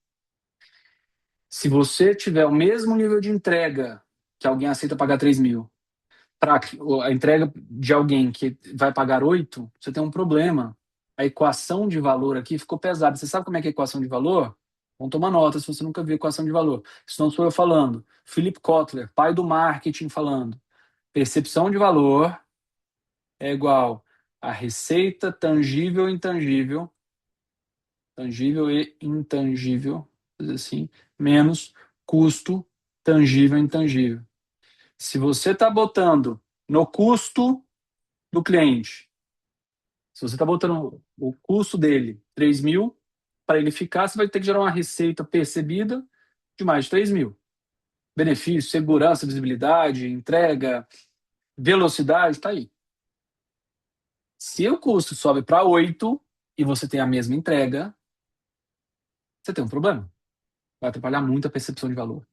Se você tiver o mesmo nível de entrega que alguém aceita pagar 3.000, para a entrega de alguém que vai pagar 8, você tem um problema. A equação de valor aqui ficou pesada. Você sabe como é que é a equação de valor? Vamos tomar nota se você nunca viu equação de valor. Isso não sou eu falando. Philip Kotler, pai do marketing, falando. Percepção de valor é igual a receita tangível e intangível, tangível e intangível, assim, menos custo tangível e intangível. Se você está botando no custo do cliente, se você está botando o custo dele 3.000, para ele ficar, você vai ter que gerar uma receita percebida de mais de 3.000. Benefício, segurança, visibilidade, entrega, velocidade, está aí. Se o custo sobe para 8 e você tem a mesma entrega, você tem um problema. Vai atrapalhar muito a percepção de valor.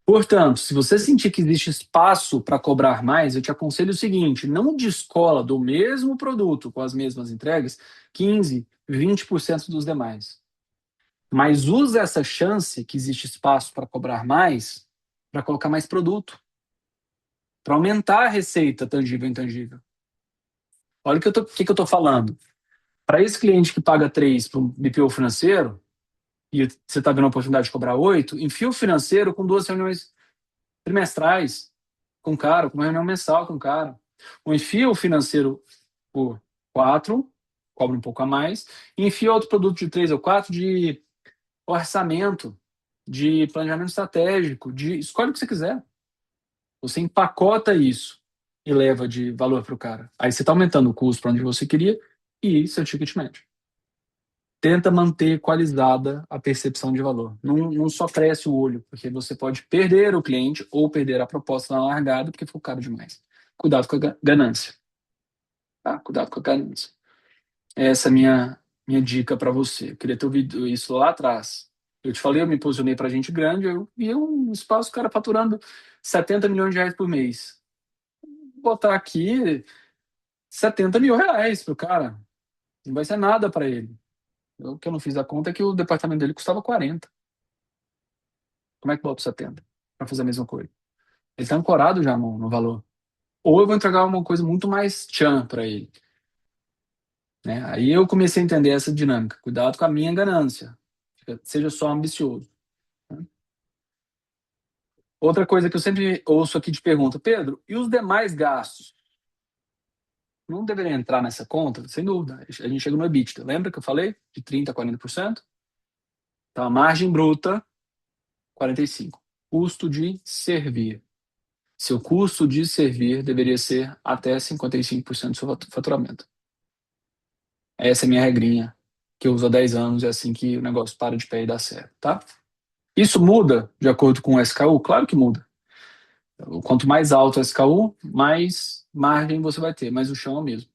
Portanto, se você sentir que existe espaço para cobrar mais, eu te aconselho o seguinte: não descola do mesmo produto com as mesmas entregas 15, 20% dos demais. Mas usa essa chance que existe espaço para cobrar mais para colocar mais produto, para aumentar a receita tangível e intangível. Olha o que eu estou falando. Para esse cliente que paga 3 para um BPO financeiro, e você está vendo a oportunidade de cobrar 8, enfia o financeiro com 2 reuniões trimestrais com o cara, com uma reunião mensal com o cara. Ou enfia o financeiro por 4, cobra um pouco a mais, e enfia outro produto de 3 ou 4 de orçamento, de planejamento estratégico, escolhe o que você quiser. Você empacota isso e leva de valor para o cara. Aí você está aumentando o custo para onde você queria e seu ticket médio. Tenta manter equalizada a percepção de valor. Não só cresce o olho, porque você pode perder o cliente ou perder a proposta na largada porque ficou caro demais. Cuidado com a ganância. Tá? Cuidado com a ganância. Essa é a minha dica para você. Eu queria ter ouvido isso lá atrás. Eu te falei, eu me posicionei para gente grande, eu vi um espaço, cara, faturando R$ 70 milhões por mês. Vou botar aqui R$ 70 mil para o cara. Não vai ser nada para ele. O que eu não fiz a conta é que o departamento dele custava 40. Como é que bota 70 para fazer a mesma coisa? Ele está ancorado já no valor. Ou eu vou entregar uma coisa muito mais tchan para ele. Né? Aí eu comecei a entender essa dinâmica. Cuidado com a minha ganância. Seja só ambicioso. Né? Outra coisa que eu sempre ouço aqui de pergunta: Pedro, e os demais gastos? Não deveria entrar nessa conta? Sem dúvida. A gente chega no EBITDA. Lembra que eu falei? De 30% a 40%? Então, a margem bruta, 45%. Custo de servir. Seu custo de servir deveria ser até 55% do seu faturamento. Essa é a minha regrinha, que eu uso há 10 anos, é assim que o negócio para de pé e dá certo, tá? Isso muda de acordo com o SKU? Claro que muda. Quanto mais alto o SKU, mais margem você vai ter, mas o chão é o mesmo.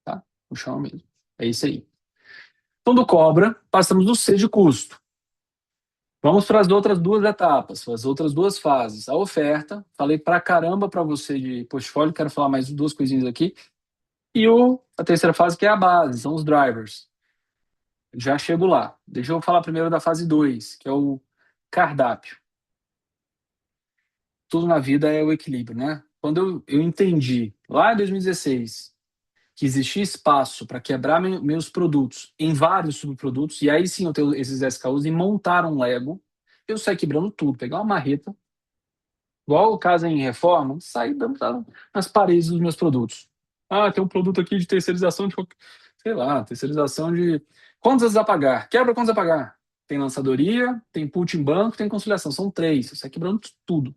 Tá? O chão é o mesmo. É isso aí. Então, do cobra, passamos do C de custo. Vamos para as outras 2 etapas, as outras 2 fases. A oferta, falei pra caramba para você de portfólio, quero falar mais 2 coisinhas aqui. E a terceira fase, que é a base, são os drivers. Já chego lá. Deixa eu falar primeiro da fase 2, que é o cardápio. Tudo na vida é o equilíbrio, né? Quando eu entendi, lá em 2016, que existia espaço para quebrar meus produtos em vários subprodutos, e aí sim eu tenho esses SKUs, e montar um Lego, eu saí quebrando tudo. Pegar uma marreta, Igual casa em reforma, sai dando nas paredes dos meus produtos. Ah, tem um produto aqui de terceirização de, sei lá, terceirização de contas a pagar. Quebra contas a pagar. Tem lançadoria, tem put em banco, tem conciliação. São três. Você sai quebrando tudo.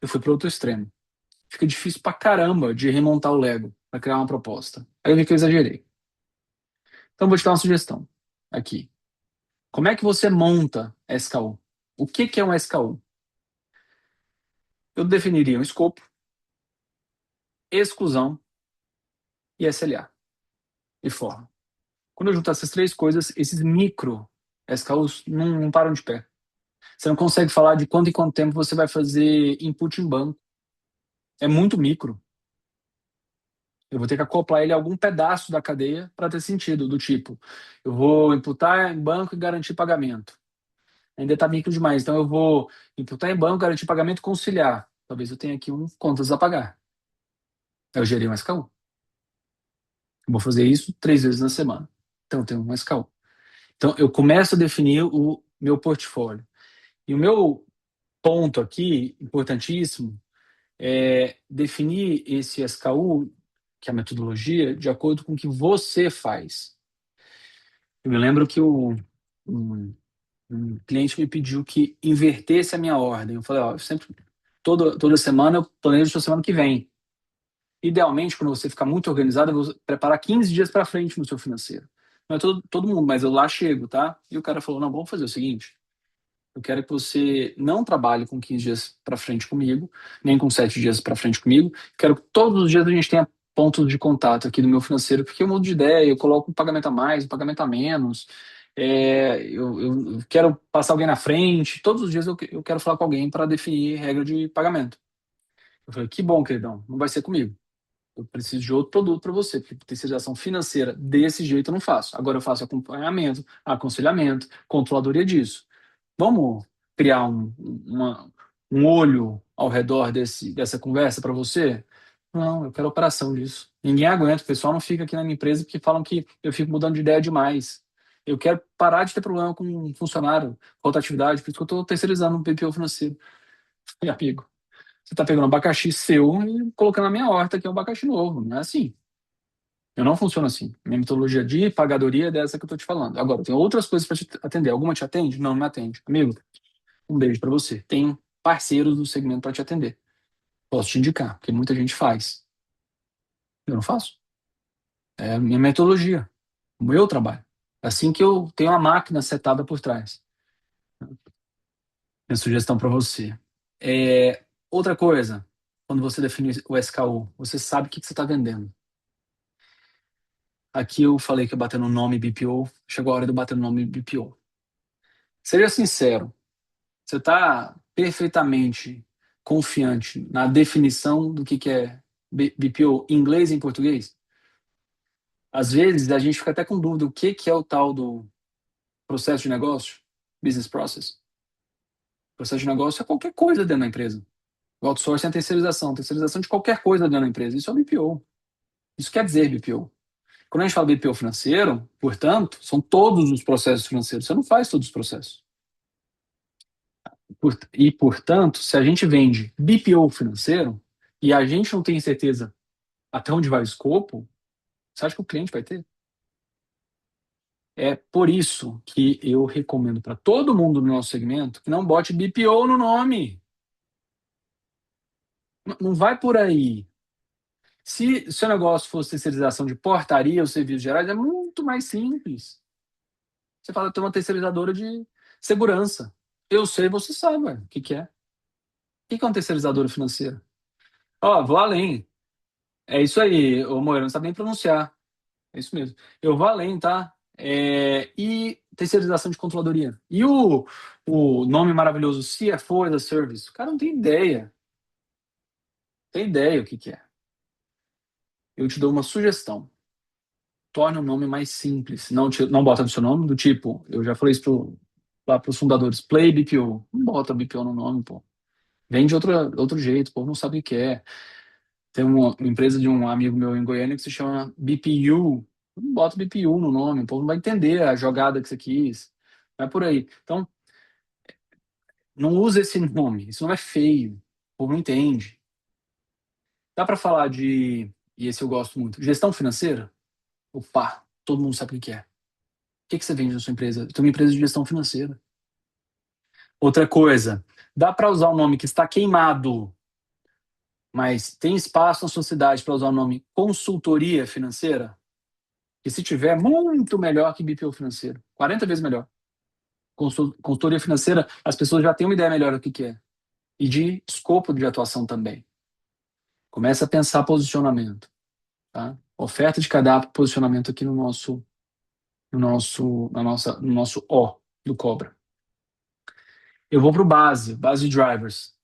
Eu fui para outro extremo. Fica difícil pra caramba de remontar o Lego para criar uma proposta. Aí eu vi que eu exagerei. Então vou te dar uma sugestão aqui. Como é que você monta SKU? O que que é um SKU? Eu definiria um escopo, exclusão e SLA e forma. Quando eu juntar essas três coisas, esses micro SKUs não param de pé. Você não consegue falar de quanto em quanto tempo você vai fazer input em banco. É muito micro. Eu vou ter que acoplar ele a algum pedaço da cadeia para ter sentido, do tipo, eu vou imputar em banco e garantir pagamento. Ainda está micro demais, então eu vou imputar em banco, garantir pagamento e conciliar. Talvez eu tenha aqui contas a pagar. Eu gerei um SKU. Eu vou fazer isso 3 vezes na semana. Então eu tenho um SKU. Então eu começo a definir o meu portfólio. E o meu ponto aqui, importantíssimo, é definir esse SKU, que é a metodologia, de acordo com o que você faz. Eu me lembro que um cliente me pediu que invertesse a minha ordem. Eu falei, ó, eu sempre, toda semana eu planejo a semana que vem. Idealmente, quando você ficar muito organizado, eu vou preparar 15 dias para frente no seu financeiro. Não é todo mundo, mas eu lá chego, tá? E o cara falou, não, vamos fazer o seguinte, eu quero que você não trabalhe com 15 dias para frente comigo, nem com 7 dias para frente comigo. Quero que todos os dias a gente tenha pontos de contato aqui no meu financeiro, porque eu mudo de ideia, eu coloco um pagamento a mais, um pagamento a menos. Eu quero passar alguém na frente. Todos os dias eu quero falar com alguém para definir regra de pagamento. Eu falei, que bom, queridão, não vai ser comigo. Eu preciso de outro produto para você, porque terceirização financeira desse jeito eu não faço. Agora eu faço acompanhamento, aconselhamento, controladoria disso. Vamos criar um olho ao redor dessa conversa para você? Não, eu quero operação disso. Ninguém aguenta, o pessoal não fica aqui na minha empresa porque falam que eu fico mudando de ideia demais. Eu quero parar de ter problema com um funcionário, rotatividade, por isso que eu estou terceirizando um PPO financeiro. E, amigo, você está pegando um abacaxi seu e colocando na minha horta, que é um abacaxi novo. Não é assim. Eu não funciono assim. Minha metodologia de pagadoria é dessa que eu estou te falando. Agora, tem outras coisas para te atender. Alguma te atende? Não, não me atende. Amigo, um beijo para você. Tem parceiros do segmento para te atender. Posso te indicar, porque muita gente faz. Eu não faço. É a minha metodologia, o meu trabalho. É assim que eu tenho a máquina setada por trás. Minha sugestão para você. Outra coisa, quando você define o SKU, você sabe o que você está vendendo. Aqui eu falei que ia bater no nome BPO, chegou a hora de eu bater no nome BPO. Seja sincero, você está perfeitamente confiante na definição do que é BPO em inglês e em português? Às vezes a gente fica até com dúvida o que é o tal do processo de negócio, business process. Processo de negócio é qualquer coisa dentro da empresa. O outsourcing é a terceirização de qualquer coisa dentro da empresa. Isso é o BPO. Isso quer dizer BPO. Quando a gente fala BPO financeiro, portanto, são todos os processos financeiros. Você não faz todos os processos. Portanto, se a gente vende BPO financeiro e a gente não tem certeza até onde vai o escopo, você acha que o cliente vai ter? É por isso que eu recomendo para todo mundo no nosso segmento que não bote BPO no nome. Não vai por aí. Se o seu negócio fosse terceirização de portaria ou serviços gerais, é muito mais simples. Você fala, tem uma terceirizadora de segurança. Eu sei, você sabe, ué, o que é. O que é uma terceirizadora financeira? Ó, vou além. É isso aí, ô Moira, não sabe nem pronunciar. É isso mesmo. Eu vou além, tá? E terceirização de controladoria. E o nome maravilhoso CFO as a Service. O cara não tem ideia. Tem ideia o que é. Eu te dou uma sugestão. Torne o nome mais simples. Não bota no seu nome, do tipo, eu já falei isso lá para os fundadores, Play BPO. Não bota BPO no nome, pô. Vende outro jeito, o povo não sabe o que é. Tem uma empresa de um amigo meu em Goiânia que se chama BPU. Não bota BPU no nome, o povo não vai entender a jogada que você quis. Não é por aí. Então, não usa esse nome, isso não é feio. O povo não entende. Dá para falar e esse eu gosto muito, gestão financeira? Opa, todo mundo sabe o que é. O que você vende na sua empresa? Eu tenho uma empresa de gestão financeira. Outra coisa, dá para usar o nome que está queimado, mas tem espaço na sua cidade para usar o nome consultoria financeira? E se tiver, muito melhor que BPO financeiro. 40 vezes melhor. Consultoria financeira, as pessoas já têm uma ideia melhor do que é. E de escopo de atuação também. Começa a pensar posicionamento. Tá? Oferta de cardápio, posicionamento aqui no nosso O do Cobra. Eu vou para o base de drivers.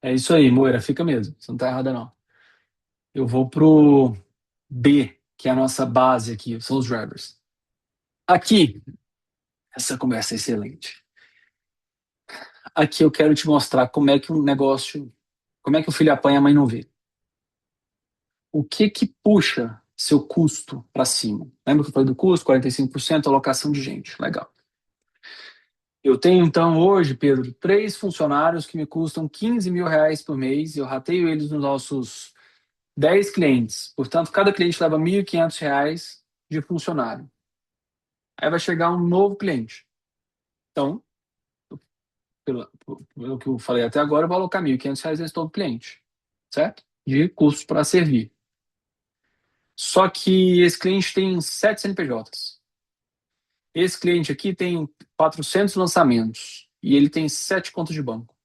É isso aí, Moira, fica mesmo. Você não está errada, não. Eu vou para o B, que é a nossa base aqui, são os drivers. Aqui, essa conversa é excelente. Aqui eu quero te mostrar como é que um negócio, como é que o filho apanha, a mãe não vê. O que que puxa seu custo para cima? Lembra que eu falei do custo? 45% alocação de gente. Legal. Eu tenho, então, hoje, Pedro, 3 funcionários que me custam R$ 15.000 por mês e eu rateio eles nos nossos 10 clientes. Portanto, cada cliente leva R$ 1.500 de funcionário. Aí vai chegar um novo cliente. Então, pelo que eu falei até agora, eu vou alocar R$ 1.500 nesse todo cliente, certo? De custos para servir. Só que esse cliente tem 7 CNPJs. Esse cliente aqui tem 400 lançamentos e ele tem 7 contas de banco.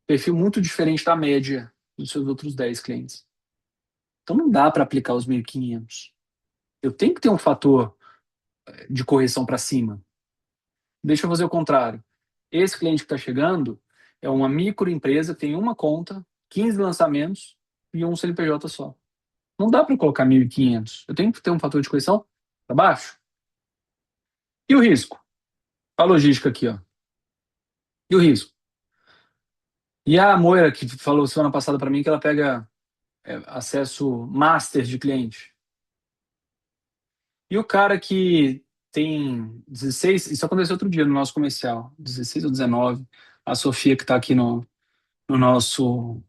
Perfil muito diferente da média dos seus outros 10 clientes. Então não dá para aplicar os 1.500. Eu tenho que ter um fator de correção para cima. Deixa eu fazer o contrário. Esse cliente que está chegando é uma microempresa, tem uma conta, 15 lançamentos e um CNPJ só. Não dá para colocar 1.500. Eu tenho que ter um fator de correção para baixo. E o risco? A logística aqui, ó. E o risco? E a Moira, que falou semana passada para mim que ela pega acesso master de cliente. E o cara que tem 16, isso aconteceu outro dia no nosso comercial, 16 ou 19, a Sofia que está aqui no nosso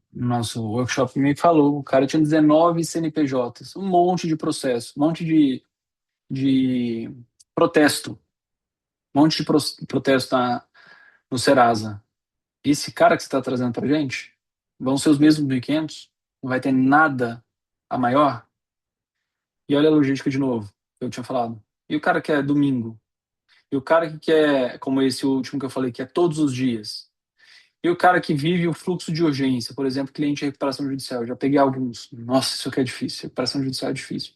workshop me falou, o cara tinha 19 CNPJs, um monte de processo, um monte de protesto, um monte de protesto no Serasa. Esse cara que você está trazendo para gente, vão ser os mesmos 1.500? Não vai ter nada a maior? E olha a logística de novo, que eu tinha falado. E o cara que é domingo? E o cara que quer, como esse último que eu falei, que é todos os dias? E o cara que vive o fluxo de urgência, por exemplo, cliente de recuperação judicial. Eu já peguei alguns. Nossa, isso aqui é difícil. Recuperação judicial é difícil.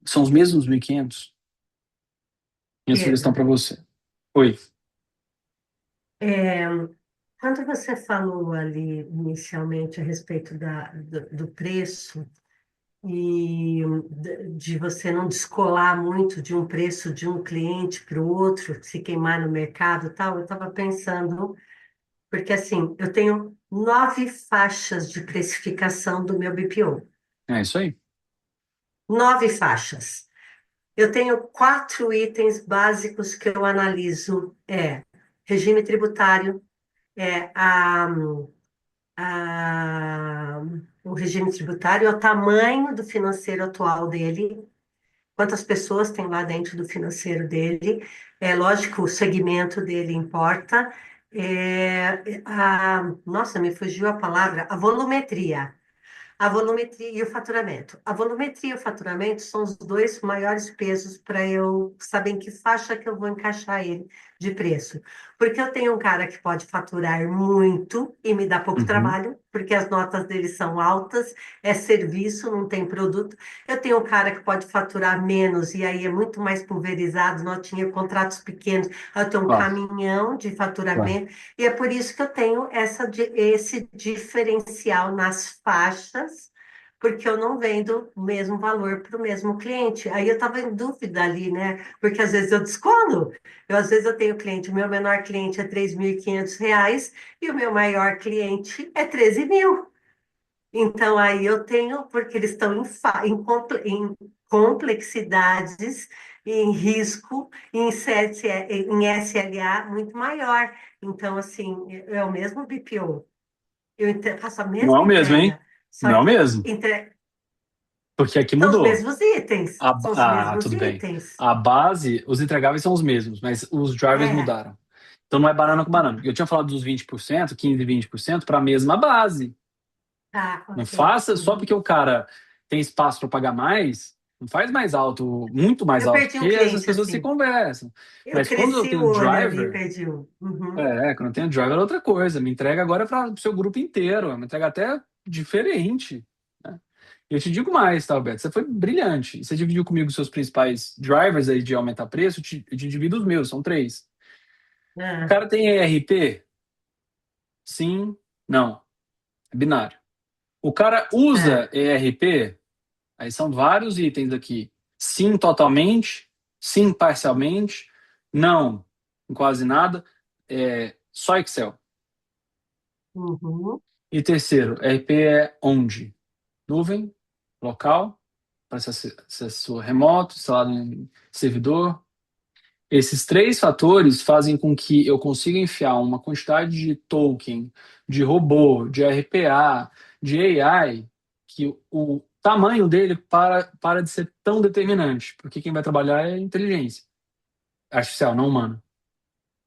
São os mesmos 1.500? Minha sugestão Pedro, para você. Oi. é, quando você falou ali inicialmente a respeito do preço e de você não descolar muito de um preço de um cliente para o outro, se queimar no mercado e tal, eu estava pensando, porque assim, eu tenho 9 faixas de precificação do meu BPO. É isso aí. 9 faixas. Eu tenho 4 itens básicos que eu analiso. É regime tributário, é a- o regime tributário, é o tamanho do financeiro atual dele, quantas pessoas tem lá dentro do financeiro dele. É lógico, o segmento dele importa. Nossa, me fugiu a palavra, a volumetria. A volumetria e o faturamento. A volumetria e o faturamento são os 2 maiores pesos para eu saber em que faixa que eu vou encaixar ele de preço. Porque eu tenho um cara que pode faturar muito e me dá pouco Uhum. trabalho, porque as notas dele são altas, é serviço, não tem produto. Eu tenho um cara que pode faturar menos e aí é muito mais pulverizado, não tinha contratos pequenos. Eu tenho um Claro, caminhão de claro. faturamento e é por isso que eu tenho esse diferencial nas faixas, porque eu não vendo o mesmo valor para o mesmo cliente. Aí eu estava em dúvida ali, né? Porque às vezes eu descolo. Às vezes eu tenho cliente, o meu menor cliente é R$ 3.500 e o meu maior cliente é 13 mil. Então aí eu tenho, porque eles estão em complexidades em risco em SLA muito maior. Então, assim, é o mesmo BPO. Faço a Não é mesma o mesmo, hein? entrega, Não só é o que mesmo. Porque aqui são os mudou. mesmos itens. São os mesmos Tudo bem. itens. A base, os entregáveis são os mesmos, mas os drivers É, mudaram. Então não é banana com banana. Eu tinha falado dos 20%, 15, 20% para a mesma base. tá, Não ok. faça só Uhum. porque o cara tem espaço para pagar mais, não faz mais alto, muito mais Eu alto, perdi porque um essas cliente pessoas se assim. conversam. Eu Mas quando eu cresci tenho o olho ali e driver, perdi um. Uhum. quando eu tenho driver é outra coisa. Me entrega agora para o seu grupo inteiro, me entrega até diferente, né? E eu te digo mais, tá, Alberto? Você foi brilhante. Você dividiu comigo os seus principais drivers aí de aumentar preço, eu te divido os meus, são três. O Ah, cara tem ERP? Sim, não. É binário. O cara usa é. ERP? Aí são vários itens aqui. Sim, totalmente. Sim, parcialmente. Não, quase nada. Só Excel. Uhum. E terceiro, ERP é onde? Nuvem, local, para acesso remoto, instalado em servidor. Esses três fatores fazem com que eu consiga enfiar uma quantidade de token, de robô, de RPA, de AI, que o tamanho dele para de ser tão determinante, porque quem vai trabalhar é inteligência artificial, não humana.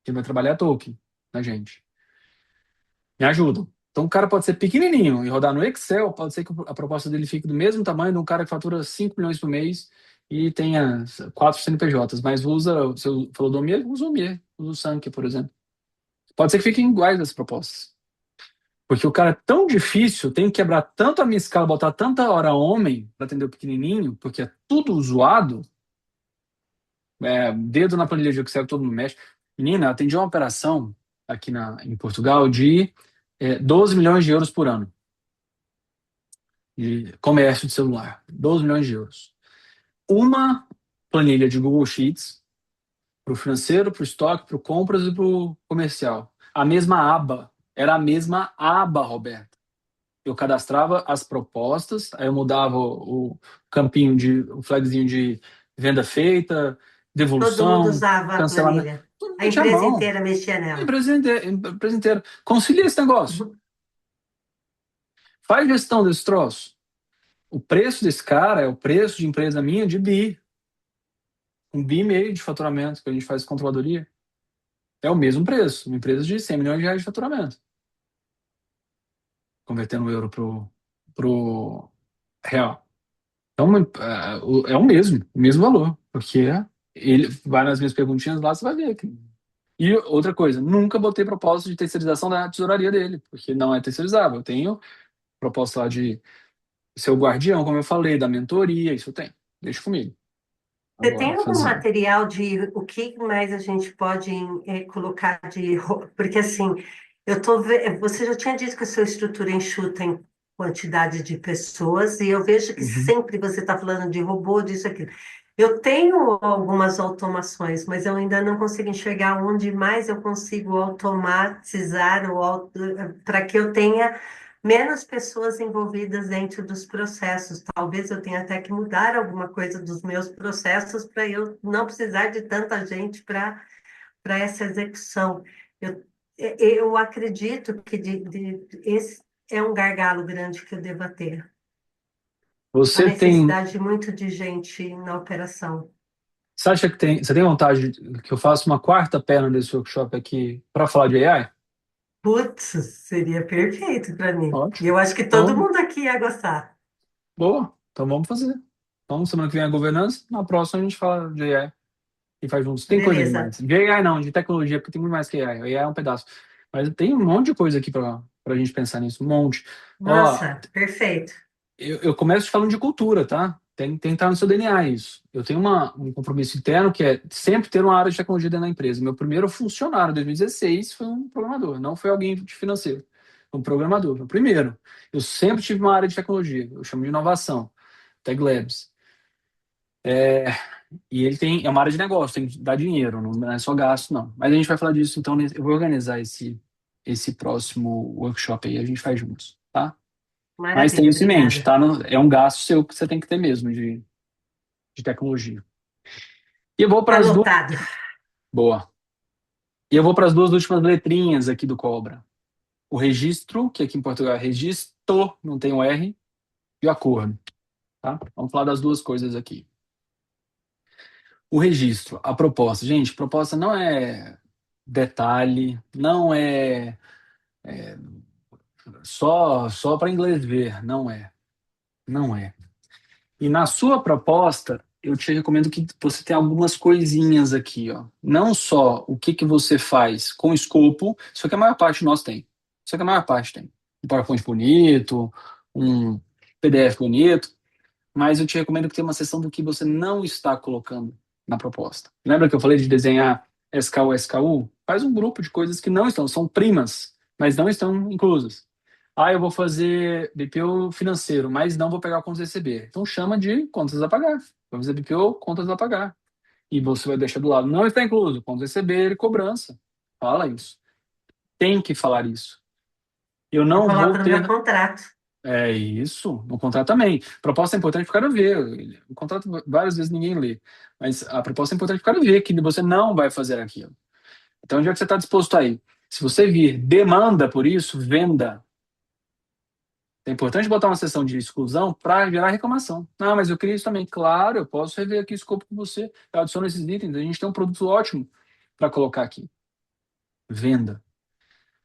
Quem vai trabalhar é token, na gente. Me ajuda. Então o cara pode ser pequenininho e rodar no Excel, pode ser que a proposta dele fique do mesmo tamanho de um cara que fatura 5 milhões por mês e tenha 4 CNPJs, mas usa, você falou do OMIE, usa o OMIE, usa o Sank, por exemplo. Pode ser que fiquem iguais as propostas. Porque o cara é tão difícil, tem que quebrar tanto a minha escala, botar tanta hora homem para atender o pequenininho, porque é tudo zoado, dedo na planilha de Excel, todo mundo mexe. Menina, eu atendi uma operação aqui em Portugal de 12 milhões de euros por ano de comércio de celular. 12 milhões de euros. Uma planilha de Google Sheets para o financeiro, para o estoque, para o compras e para o comercial. A mesma aba. Era a mesma aba, Roberto. Eu cadastrava as propostas, aí eu mudava o campinho o flagzinho de venda feita, Todo mundo devolução, usava a cancelamento. planilha. Tudo A mete à empresa mão. inteira mexia A nela. empresa inteira. Concilia esse negócio. Uhum. Faz gestão desse troço. O preço desse cara é o preço de empresa minha de bi. 1,5 bi de faturamento que a gente faz controladoria. É o mesmo preço. Uma empresa de 100 milhões de reais de faturamento. Convertendo o euro pro real. Então, é o mesmo valor. Porque ele vai nas minhas perguntinhas lá, você vai ver. E outra coisa, nunca botei proposta de terceirização da tesouraria dele, porque não é terceirizável. Eu tenho proposta lá de ser o guardião, como eu falei, da mentoria, isso eu tenho. Deixa comigo. Você Agora, tem algum fazer. material de o que mais a gente pode colocar de. Porque assim, você já tinha dito que a sua estrutura é enxuta em quantidade de pessoas, e eu vejo que Uhum. sempre você está falando de robô, disso, aquilo. Eu tenho algumas automações, mas eu ainda não consigo enxergar onde mais eu consigo automatizar para que eu tenha menos pessoas envolvidas dentro dos processos. Talvez eu tenha até que mudar alguma coisa dos meus processos para eu não precisar de tanta gente para essa execução. Eu acredito que esse é um gargalo grande que eu deva ter. A Você tem. necessidade de muito de gente na operação. Você acha que você tem vontade que eu faça uma quarta perna desse workshop aqui para falar de AI? Putz, seria perfeito para mim. E Ótimo. eu acho que todo Então, mundo aqui ia gostar. boa. Então vamos fazer. Então, semana que vem é a governança, na próxima a gente fala de AI e faz juntos. Tem coisa Beleza. demais. De AI não, de tecnologia, porque tem muito mais que AI. AI é um pedaço. Mas tem um monte de coisa aqui para a gente pensar nisso. Um monte. Ó, Nossa, perfeito. eu começo te falando de cultura, tá? Tem que estar no seu DNA isso. Eu tenho um compromisso interno que é sempre ter uma área de tecnologia dentro da empresa. Meu primeiro funcionário em 2016 foi um programador, não foi alguém de financeiro. Foi um programador, foi o primeiro. Eu sempre tive uma área de tecnologia, eu chamo de inovação, Tech Labs. E ele é uma área de negócio, tem que dar dinheiro, não é só gasto, não. Mas a gente vai falar disso, então eu vou organizar esse próximo workshop aí, a gente faz juntos, tá? Mas tem Maravilha, isso em mente, obrigada. tá? É um gasto seu que você tem que ter mesmo, de de tecnologia. E eu vou para as duas. Anotado. Boa. E eu vou para as duas últimas letrinhas aqui do Cobra. O registro, que aqui em Portugal é registro, não tem o R, e o acordo. Tá? Vamos falar das duas coisas aqui. O registro, a proposta. Gente, proposta não é detalhe, não é só para inglês ver, não é. Não é. E na sua proposta, eu te recomendo que você tenha algumas coisinhas aqui, ó. Não só o que que você faz com escopo, isso que a maior parte de nós tem. Isso que a maior parte tem. Um PowerPoint bonito, um PDF bonito, mas eu te recomendo que tenha uma seção do que você não está colocando na proposta. Lembra que eu falei de desenhar SKU, SKU? Faz um grupo de coisas que não estão, são primas, mas não estão inclusas. Ah, eu vou fazer BPO financeiro, mas não vou pegar contas a receber. Então chama de contas a pagar. Vai fazer BPO, contas a pagar. E você vai deixar do lado. Não está incluso, contas a receber e cobrança. Fala isso. Tem que falar isso. Eu Eu não coloco vou no meu ter. contrato. É isso, no contrato também. Proposta é importante para o cara ver. O contrato várias vezes ninguém lê, mas a proposta é importante para o cara ver que você não vai fazer aquilo. Então, já que você está disposto aí, se você vir demanda por isso, venda. É importante botar uma seção de exclusão para gerar reclamação. Ah, mas eu queria isso também. Claro, eu posso rever aqui o escopo com você. Eu adiciono esses itens. A gente tem um produto ótimo para colocar aqui. Venda.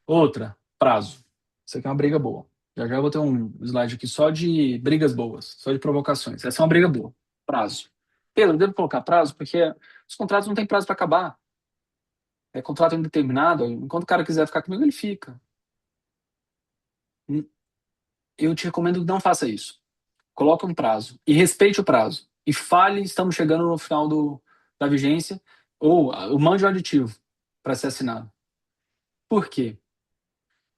Outra, prazo. Isso aqui é uma briga boa. Já já eu vou ter um slide aqui só de brigas boas, só de provocações. Essa é uma briga boa. Prazo. Pedro, devo colocar prazo? Porque os contratos não têm prazo para acabar. É contrato indeterminado. Enquanto o cara quiser ficar comigo, ele fica. Eu te recomendo que não faça isso. Coloque um prazo. E respeite o prazo. E fale, estamos chegando no final da vigência, ou mande um aditivo para ser assinado. Por quê?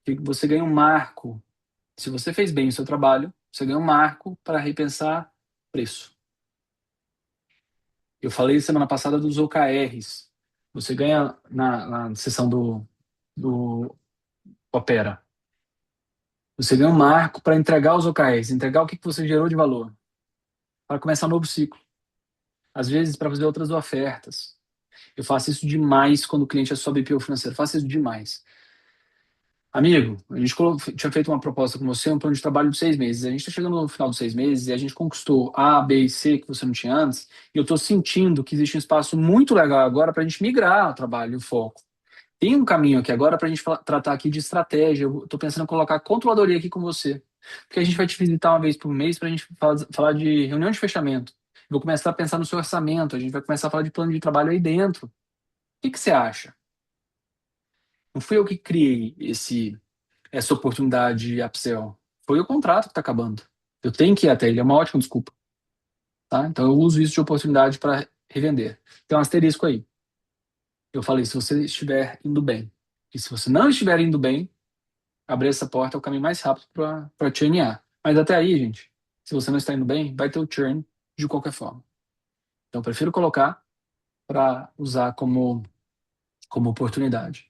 Porque você ganha um marco. Se você fez bem o seu trabalho, você ganha um marco para repensar preço. Eu falei semana passada dos OKRs. Você ganha na sessão do Opera. Você ganha um marco para entregar os OKRs, entregar o que você gerou de valor, para começar um novo ciclo. Às vezes, para fazer outras ofertas. Eu faço isso demais quando o cliente é só BPO financeiro. Eu faço isso demais. Amigo, a gente tinha feito uma proposta com você, um plano de trabalho de 6 meses. A gente está chegando no final dos 6 meses e a gente conquistou A, B e C que você não tinha antes. E eu estou sentindo que existe um espaço muito legal agora para a gente migrar o trabalho e o foco. Tem um caminho aqui agora para a gente tratar aqui de estratégia. Eu estou pensando em colocar controladoria aqui com você. Porque a gente vai te visitar uma vez por mês para a gente falar de reunião de fechamento. Vou começar a pensar no seu orçamento. A gente vai começar a falar de plano de trabalho aí dentro. O que que você acha? Não fui eu que criei essa oportunidade upsell. Foi o contrato que está acabando. Eu tenho que ir até ele, é uma ótima desculpa. Tá? Então eu uso isso de oportunidade para revender. Tem um asterisco aí. Eu falei, se você estiver indo bem. E se você não estiver indo bem, abrir essa porta é o caminho mais rápido para churnear. Mas até aí, gente, se você não está indo bem, vai ter o churn de qualquer forma. Então eu prefiro colocar para usar como oportunidade.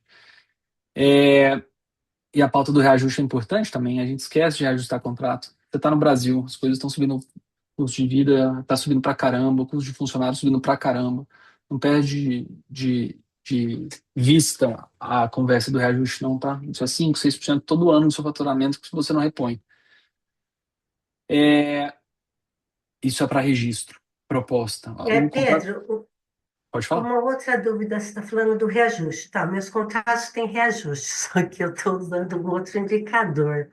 E a pauta do reajuste é importante também. A gente esquece de reajustar contrato. Você está no Brasil, as coisas estão subindo, o custo de vida está subindo pra caramba, o custo de funcionário subindo pra caramba. Não perde de vista a conversa do reajuste, não, tá? Isso é 5, 6% todo ano no seu faturamento que você não repõe. Isso é para registro, proposta. O contrato. Pedro, Pode falar? uma outra dúvida, você está falando do reajuste. Tá, meus contratos têm reajuste, só que eu estou usando um outro indicador.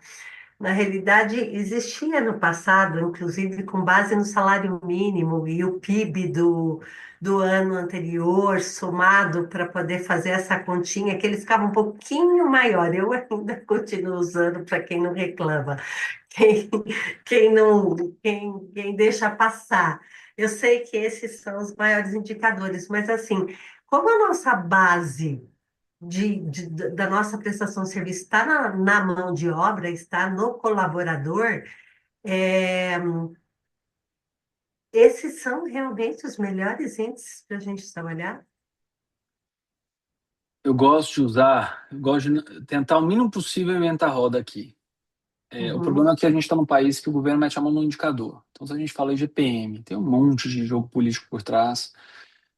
Na realidade, existia no passado, inclusive com base no salário mínimo e o PIB do ano anterior, somado para poder fazer essa continha, que ele ficava um pouquinho maior. Eu ainda continuo usando para quem não reclama, quem, quem não, quem deixa passar. Eu sei que esses são os maiores indicadores, mas assim, como a nossa base da nossa prestação de serviço está na mão de obra, está no colaborador, é, esses são realmente os melhores índices para a gente trabalhar? Eu gosto de tentar o mínimo possível inventar roda aqui. O problema Uhum, é que a gente está num país que o governo mete a mão no indicador. Então, se a gente fala em GPM, tem um monte de jogo político por trás.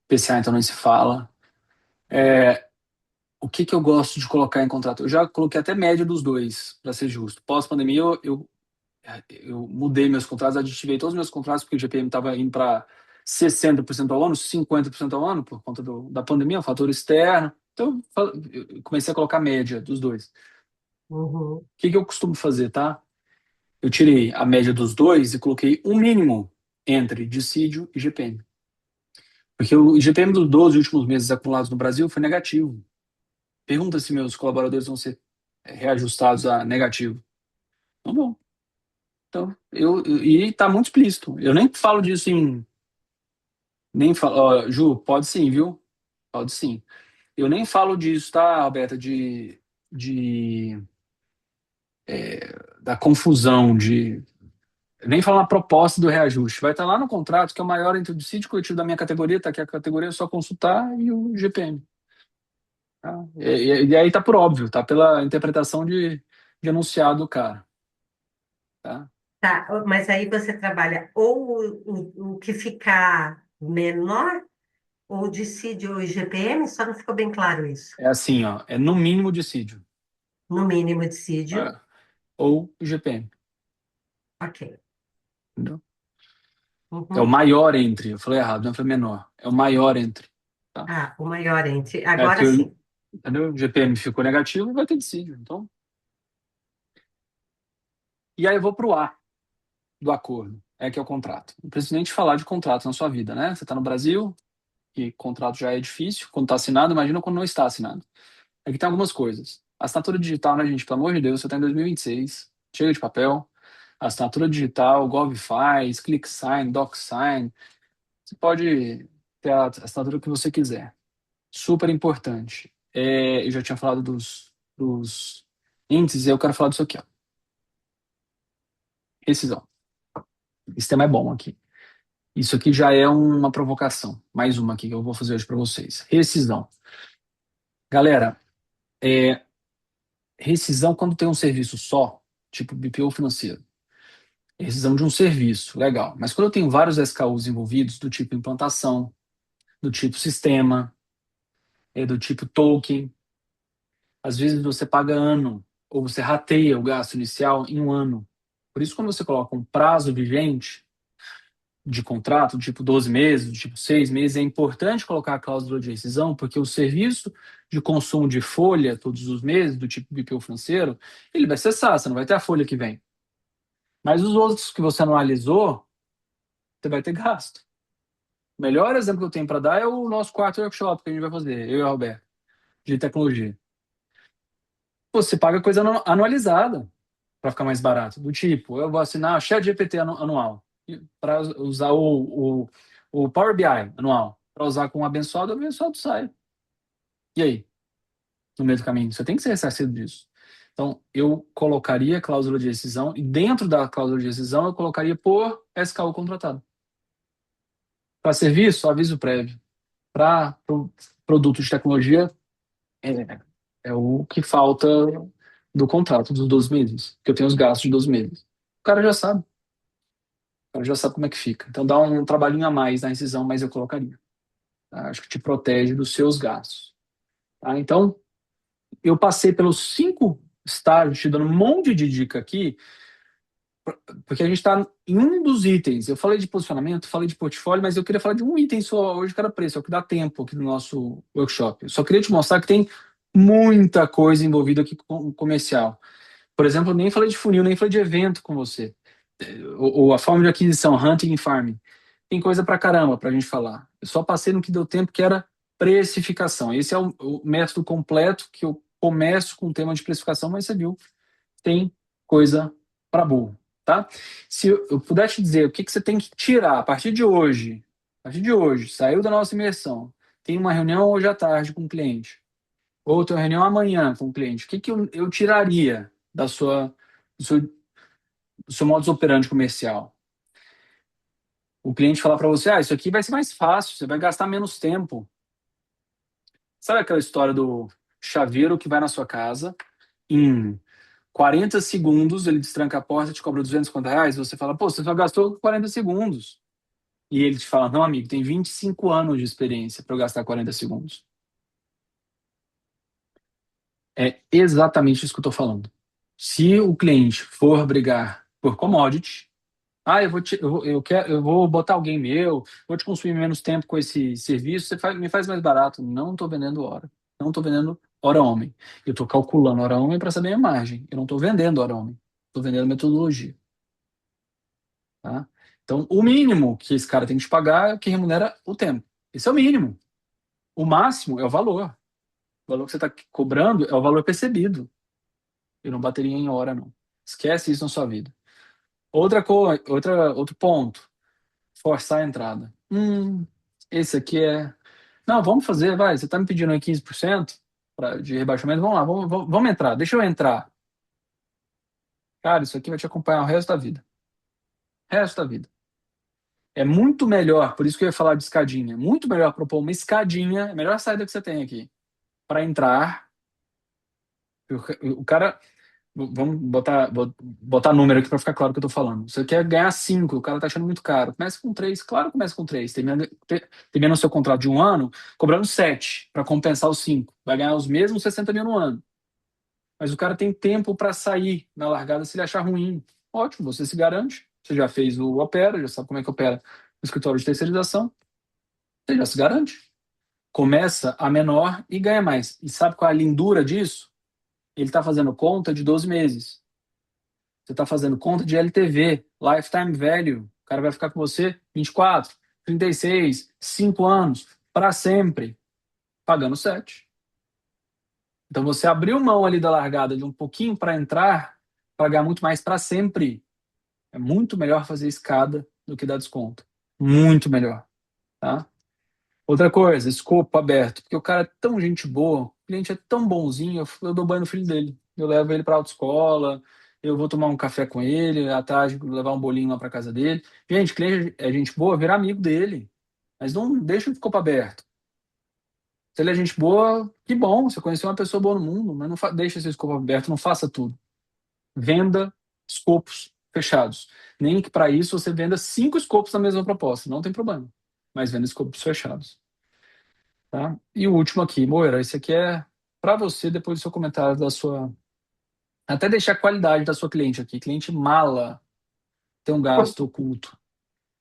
PCA, então, nem se fala. O que eu gosto de colocar em contrato? Eu já coloquei até média dos dois, para ser justo. Pós-pandemia, eu mudei meus contratos, aditivei todos os meus contratos, porque o GPM estava indo para 60% ao ano, 50% ao ano, por conta da pandemia, um fator externo. Então, eu comecei a colocar média dos dois. uhum. O que eu costumo fazer, tá? Eu tirei a média dos dois e coloquei um mínimo entre dissídio e GPM. Porque o GPM dos 12 últimos meses acumulados no Brasil foi negativo. Pergunta se meus colaboradores vão ser reajustados a negativo. Não vão. Então, e tá muito explícito. Eu nem falo disso em. Nem falo, ó, Ju, pode sim, viu? Pode sim. Eu nem falo disso, tá, Roberta, de, da confusão, eu nem falo na proposta do reajuste. Vai estar lá no contrato, que é o maior entre o dissídio coletivo da minha categoria, tá aqui a categoria, é só consultar, e o GPM. Tá? E aí tá por óbvio, tá pela interpretação de enunciado do cara. Tá? Tá, mas aí você trabalha ou o que ficar menor, ou dissídio ou IGPM, só não ficou bem claro isso. É assim, ó, é no mínimo dissídio. No mínimo dissídio, É. Ou GPM. ok. Entendeu? É o Uhum. maior entre. Eu falei errado, não falei menor. É o maior entre. Tá? Ah, o maior entre. É Agora porque sim. entendeu? O GPM ficou negativo, vai ter dissídio. Então. E aí eu vou pro A do acordo. É que é o contrato. Não preciso nem te falar de contrato na sua vida, né? Você está no Brasil, e contrato já é difícil. Quando está assinado, imagina quando não está assinado. Aqui tem algumas coisas. Assinatura digital, né, gente? Pelo amor de Deus, você está em 2026. Chega de papel. Assinatura digital, GovFi, ClickSign, DocSign. Você pode ter a assinatura que você quiser. Super importante. Eu já tinha falado dos índices, e eu quero falar disso aqui, ó. Rescisão. Esse tema é bom aqui. Isso aqui já é uma provocação. Mais uma aqui que eu vou fazer hoje para vocês. Rescisão. Galera, rescisão quando tem um serviço só, tipo BPO financeiro. É rescisão de um serviço, legal. Mas quando eu tenho vários SKUs envolvidos, do tipo implantação, do tipo sistema, do tipo token, às vezes você paga ano, ou você rateia o gasto inicial em um ano. Por isso, quando você coloca um prazo vigente de contrato, do tipo 12 meses, do tipo 6 meses, é importante colocar a cláusula de rescisão, porque o serviço de consumo de folha todos os meses, do tipo BPO financeiro, ele vai cessar, você não vai ter a folha que vem. Mas os outros que você anualizou, você vai ter gasto. O melhor exemplo que eu tenho para dar é o nosso quarto workshop que a gente vai fazer, eu e a Roberto, de tecnologia. Você paga coisa anualizada para ficar mais barato. Do tipo, eu vou assinar ChatGPT anual para usar o Power BI anual para usar com o abençoado sai. E aí? No meio do caminho, você tem que ser ressarcido disso. Então, eu colocaria cláusula de rescisão e dentro da cláusula de rescisão eu colocaria por SKU contratado. Para serviço, aviso prévio. Para produto de tecnologia, é, é o que falta do contrato dos 12 meses, que eu tenho os gastos de 12 meses. O cara já sabe. O cara já sabe como é que fica. Então dá um trabalhinho a mais na rescisão, mas eu colocaria. Tá? Acho que te protege dos seus gastos. Tá? Então, eu passei pelos 5 estágios, te dando um monte de dica aqui, porque a gente está em um dos itens. Eu falei de posicionamento, falei de portfólio, mas eu queria falar de um item só hoje, que era preço, é o que dá tempo aqui no nosso workshop. Eu só queria te mostrar que tem muita coisa envolvida aqui com comercial. Por exemplo, eu nem falei de funil, nem falei de evento com você. Ou a forma de aquisição, hunting e farming. Tem coisa pra caramba pra gente falar. Eu só passei no que deu tempo, que era precificação. Esse é o método completo que eu começo com o tema de precificação, mas você viu, tem coisa para burro, tá? Se eu puder te dizer o que você tem que tirar a partir de hoje, saiu da nossa imersão, tem uma reunião hoje à tarde com o cliente, ou tem uma reunião amanhã com o cliente, o que eu tiraria do seu modus operandi comercial? O cliente falar para você, isso aqui vai ser mais fácil, você vai gastar menos tempo. Sabe aquela história do chaveiro que vai na sua casa em 40 segundos, ele destranca a porta e te cobra R$ 250. Você fala, pô, você só gastou 40 segundos. E ele te fala, não, amigo, tem 25 anos de experiência para eu gastar 40 segundos. É exatamente isso que eu estou falando. Se o cliente for brigar por commodity, eu vou botar alguém meu, vou te consumir menos tempo com esse serviço, me faz mais barato. Não estou vendendo hora. Não estou vendendo hora homem. Eu estou calculando hora homem para saber a margem. Eu não estou vendendo hora homem. Estou vendendo metodologia. Tá? Então, o mínimo que esse cara tem que te pagar é o que remunera o tempo. Esse é o mínimo. O máximo é o valor. O valor que você está cobrando é o valor percebido. Eu não bateria em hora, não. Esquece isso na sua vida. Outro ponto. Forçar a entrada. Esse aqui é... Não, vamos fazer, vai. Você está me pedindo aí 15% de rebaixamento? Vamos lá, vamos entrar. Deixa eu entrar. Cara, isso aqui vai te acompanhar o resto da vida. Resto da vida. É muito melhor, por isso que eu ia falar de escadinha, muito melhor propor uma escadinha, a melhor saída que você tem aqui, para entrar. O cara, vamos botar número aqui para ficar claro o que eu tô falando. Você quer ganhar 5, o cara tá achando muito caro. Começa com 3, claro que começa com 3. Termina o seu contrato de 1 ano, cobrando 7 para compensar os 5. Vai ganhar os mesmos 60 mil no ano. Mas o cara tem tempo para sair na largada se ele achar ruim. Ótimo, você se garante. Você já fez o Opera, já sabe como é que opera o escritório de terceirização. Você já se garante. Começa a menor e ganha mais. E sabe qual é a lindura disso? Ele está fazendo conta de 12 meses. Você está fazendo conta de LTV, Lifetime Value. O cara vai ficar com você 24, 36, 5 anos, para sempre, pagando 7. Então você abriu mão ali da largada de um pouquinho para entrar, pagar muito mais para sempre. É muito melhor fazer escada do que dar desconto. Muito melhor. Tá? Outra coisa, escopo aberto. Porque o cara é tão gente boa, o cliente é tão bonzinho, eu dou banho no filho dele. Eu levo ele para a autoescola, eu vou tomar um café com ele, à tarde levar um bolinho lá para casa dele. Gente, cliente é gente boa, vira amigo dele. Mas não deixa o escopo aberto. Se ele é gente boa, que bom, você conheceu uma pessoa boa no mundo, mas não deixa esse escopo aberto, não faça tudo. Venda escopos fechados. Nem que para isso você venda 5 escopos na mesma proposta, não tem problema. Mas venda escopos fechados. Tá? E o último aqui, Moira, esse aqui é para você, depois do seu comentário da sua... Até deixar a qualidade da sua cliente aqui. Cliente mala tem um gasto oculto.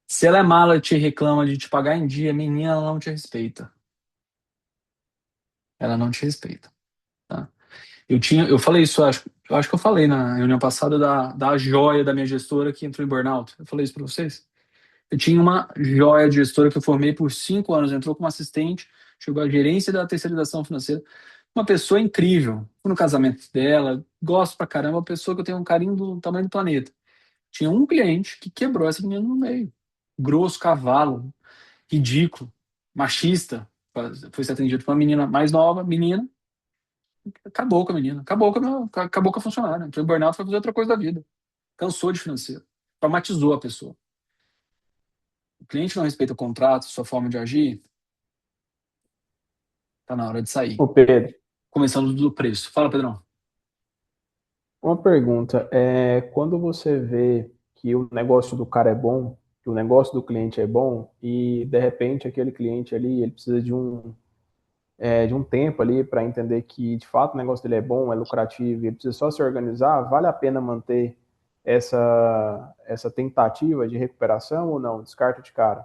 Se ela é mala e te reclama de te pagar em dia, menina, ela não te respeita. Ela não te respeita. Tá? Eu falei isso, eu acho que eu falei na reunião passada da joia da minha gestora que entrou em burnout. Eu falei isso para vocês? Eu tinha uma joia de gestora que eu formei por 5 anos, entrou como assistente, chegou à gerência da terceirização financeira. Uma pessoa incrível. Fui no casamento dela, gosto pra caramba, uma pessoa que eu tenho um carinho do tamanho do planeta. Tinha um cliente que quebrou essa menina no meio. Grosso, cavalo, ridículo, machista. Foi ser atendido por uma menina mais nova, menina. Acabou com a menina, acabou com a funcionária. Entrou em burnout, foi fazer outra coisa da vida. Cansou de financeiro. Traumatizou a pessoa. O cliente não respeita o contrato, sua forma de agir, tá na hora de sair. Ô Pedro, Começando do preço. Fala, Pedrão. uma pergunta. Quando você vê que o negócio do cara é bom, que o negócio do cliente é bom, e de repente aquele cliente ali, ele precisa de um tempo ali para entender que de fato o negócio dele é bom, é lucrativo, e ele precisa só se organizar, vale a pena manter essa tentativa de recuperação ou não? Descarta de cara.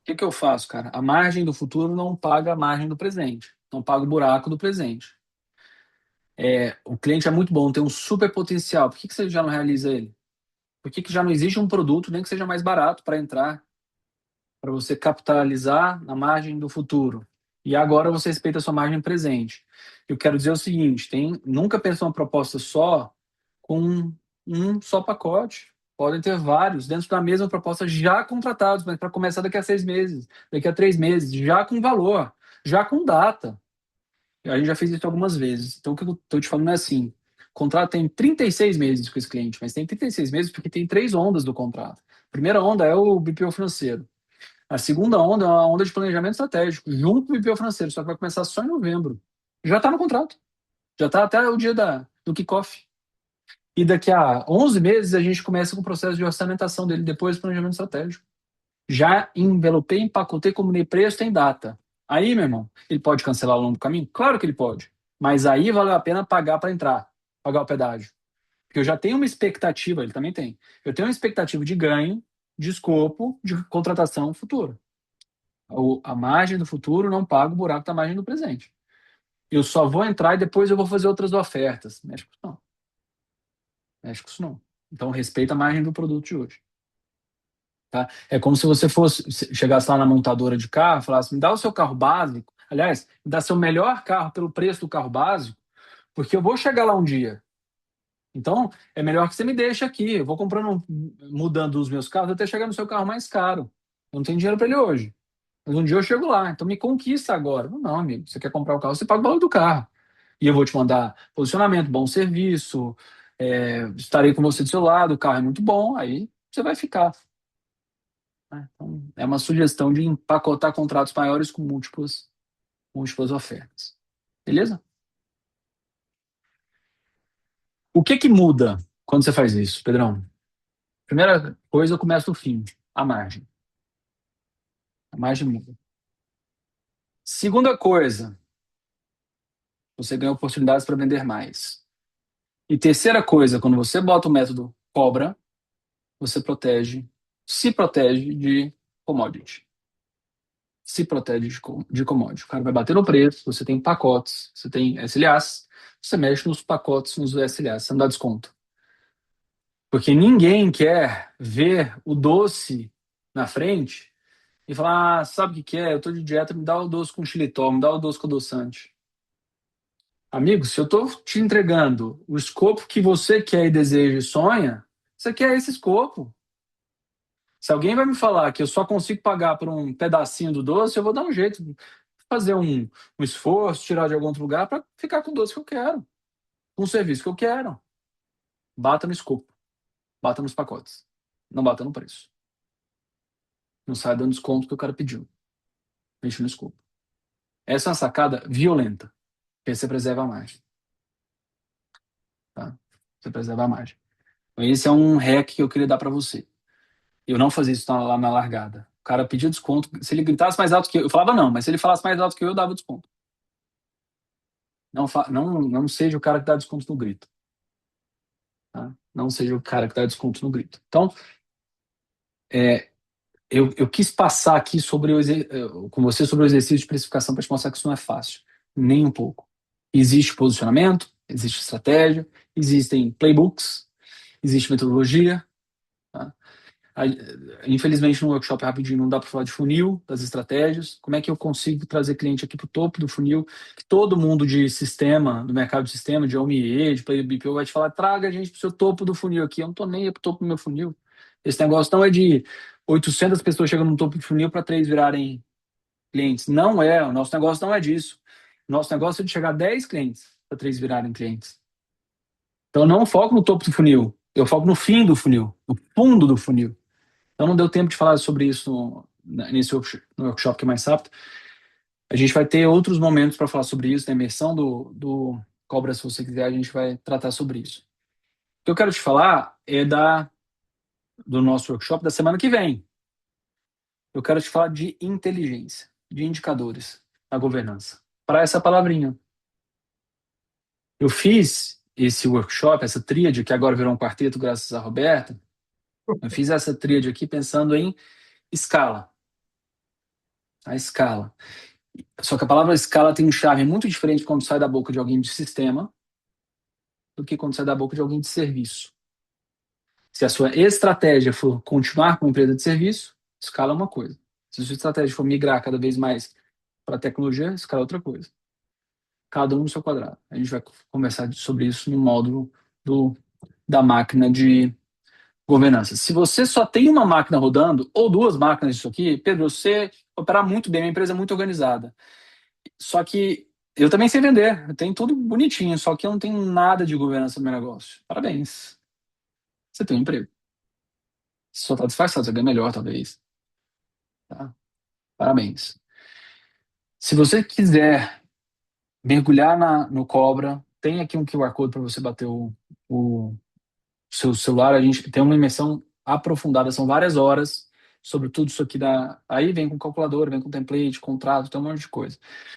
O que eu faço, cara? A margem do futuro não paga a margem do presente. Não paga o buraco do presente. O cliente é muito bom, tem um super potencial. Por que você já não realiza ele? Por que já não existe um produto, nem que seja mais barato para entrar, para você capitalizar na margem do futuro? E agora você respeita a sua margem presente. Eu quero dizer o seguinte, nunca pense uma proposta só com um só pacote. Podem ter vários dentro da mesma proposta já contratados, mas para começar daqui a 6 meses, daqui a 3 meses, já com valor, já com data. A gente já fez isso algumas vezes. Então, o que eu estou te falando é assim: o contrato tem 36 meses com esse cliente, mas tem 36 meses porque tem 3 ondas do contrato. A primeira onda é o BPO financeiro. A segunda onda é uma onda de planejamento estratégico, junto com o BPO financeiro, só que vai começar só em novembro. Já está no contrato. Já está até o dia do kickoff. E daqui a 11 meses a gente começa com o processo de orçamentação dele, depois do planejamento estratégico. Já envelopei, empacotei, combinei preço, tem data. Aí, meu irmão, ele pode cancelar ao longo do caminho? Claro que ele pode. Mas aí vale a pena pagar para entrar, pagar o pedágio. Porque eu já tenho uma expectativa, ele também tem. Eu tenho uma expectativa de ganho, de escopo, de contratação futuro. A margem do futuro não paga o buraco da margem do presente. Eu só vou entrar e depois eu vou fazer outras ofertas. Mexe com isso não. Mexe com isso não. Então, respeita a margem do produto de hoje. Tá? É como se você chegasse lá na montadora de carro e falasse, me dá o seu carro básico. Aliás, me dá seu melhor carro pelo preço do carro básico, porque eu vou chegar lá um dia. Então, é melhor que você me deixe aqui. Eu vou comprando, mudando os meus carros até chegar no seu carro mais caro. Eu não tenho dinheiro para ele hoje. Mas um dia eu chego lá. Então, me conquista agora. Não, amigo. Você quer comprar o carro, você paga o valor do carro. E eu vou te mandar posicionamento, bom serviço, estarei com você do seu lado, o carro é muito bom, aí você vai ficar. Então, é uma sugestão de empacotar contratos maiores com múltiplas ofertas. Beleza? O que muda quando você faz isso, Pedrão? Primeira coisa, eu começo do fim, a margem. A margem muda. Segunda coisa, você ganha oportunidades para vender mais. E terceira coisa, quando você bota o método cobra, você se protege de commodity. Se protege de commodity. O cara vai bater no preço, você tem pacotes, você tem SLAs, você mexe nos pacotes, nos SLAs, você não dá desconto. Porque ninguém quer ver o doce na frente e falar, sabe o que é? Eu tô de dieta, me dá o doce com xilitol, me dá o doce com adoçante. Amigo, se eu tô te entregando o escopo que você quer e deseja e sonha, você quer esse escopo. Se alguém vai me falar que eu só consigo pagar por um pedacinho do doce, eu vou dar um jeito de fazer um esforço, tirar de algum outro lugar para ficar com o doce que eu quero, com o serviço que eu quero. Bata no escopo, bata nos pacotes, não bata no preço. Não sai dando desconto que o cara pediu. Mexe no escopo. Essa é uma sacada violenta, porque aí você preserva a margem. Tá? Você preserva a margem. Então, esse é um hack que eu queria dar para você. Eu não fazia isso lá na largada. O cara pedia desconto. Se ele gritasse mais alto que eu falava não, mas se ele falasse mais alto que eu dava desconto. Não seja o cara que dá desconto no grito. Tá? Não seja o cara que dá desconto no grito. Então, eu quis passar aqui com você sobre o exercício de precificação para te mostrar que isso não é fácil. Nem um pouco. Existe posicionamento, existe estratégia, existem playbooks, existe metodologia. Tá? Infelizmente, no workshop rapidinho não dá para falar de funil, das estratégias. Como é que eu consigo trazer cliente aqui para o topo do funil? Que todo mundo de sistema, do mercado de sistema, de OME, de Player BPO, vai te falar: traga a gente para o seu topo do funil aqui. Eu não estou nem aí para o topo do meu funil. Esse negócio não é de 800 pessoas chegando no topo do funil para 3 virarem clientes. Não é. O nosso negócio não é disso. O nosso negócio é de chegar a 10 clientes para 3 virarem clientes. Então, eu não foco no topo do funil. Eu foco no fim do funil, no fundo do funil. Então não deu tempo de falar sobre isso nesse workshop que é mais rápido. A gente vai ter outros momentos para falar sobre isso, na imersão do Cobra, se você quiser, a gente vai tratar sobre isso. O que eu quero te falar é do nosso workshop da semana que vem. Eu quero te falar de inteligência, de indicadores na governança. Para essa palavrinha. Eu fiz esse workshop, essa tríade, que agora virou um quarteto graças a Roberta. Eu fiz essa tríade aqui pensando em escala. A escala. Só que a palavra escala tem um charme muito diferente quando sai da boca de alguém de sistema do que quando sai da boca de alguém de serviço. Se a sua estratégia for continuar com uma empresa de serviço, escala é uma coisa. Se a sua estratégia for migrar cada vez mais para a tecnologia, escala é outra coisa. Cada um no seu quadrado. A gente vai conversar sobre isso no módulo da máquina de governança. Se você só tem uma máquina rodando, ou duas máquinas disso aqui, Pedro, você operar muito bem, uma empresa muito organizada. Só que eu também sei vender, eu tenho tudo bonitinho, só que eu não tenho nada de governança no meu negócio. Parabéns. Você tem um emprego. Você só está disfarçado, você ganha melhor, talvez. Tá? Parabéns. Se você quiser mergulhar no Cobra, tem aqui um QR Code para você bater o seu celular, a gente tem uma imersão aprofundada, são várias horas sobre tudo isso aqui aí vem com calculadora, vem com template, contrato, tem um monte de coisa.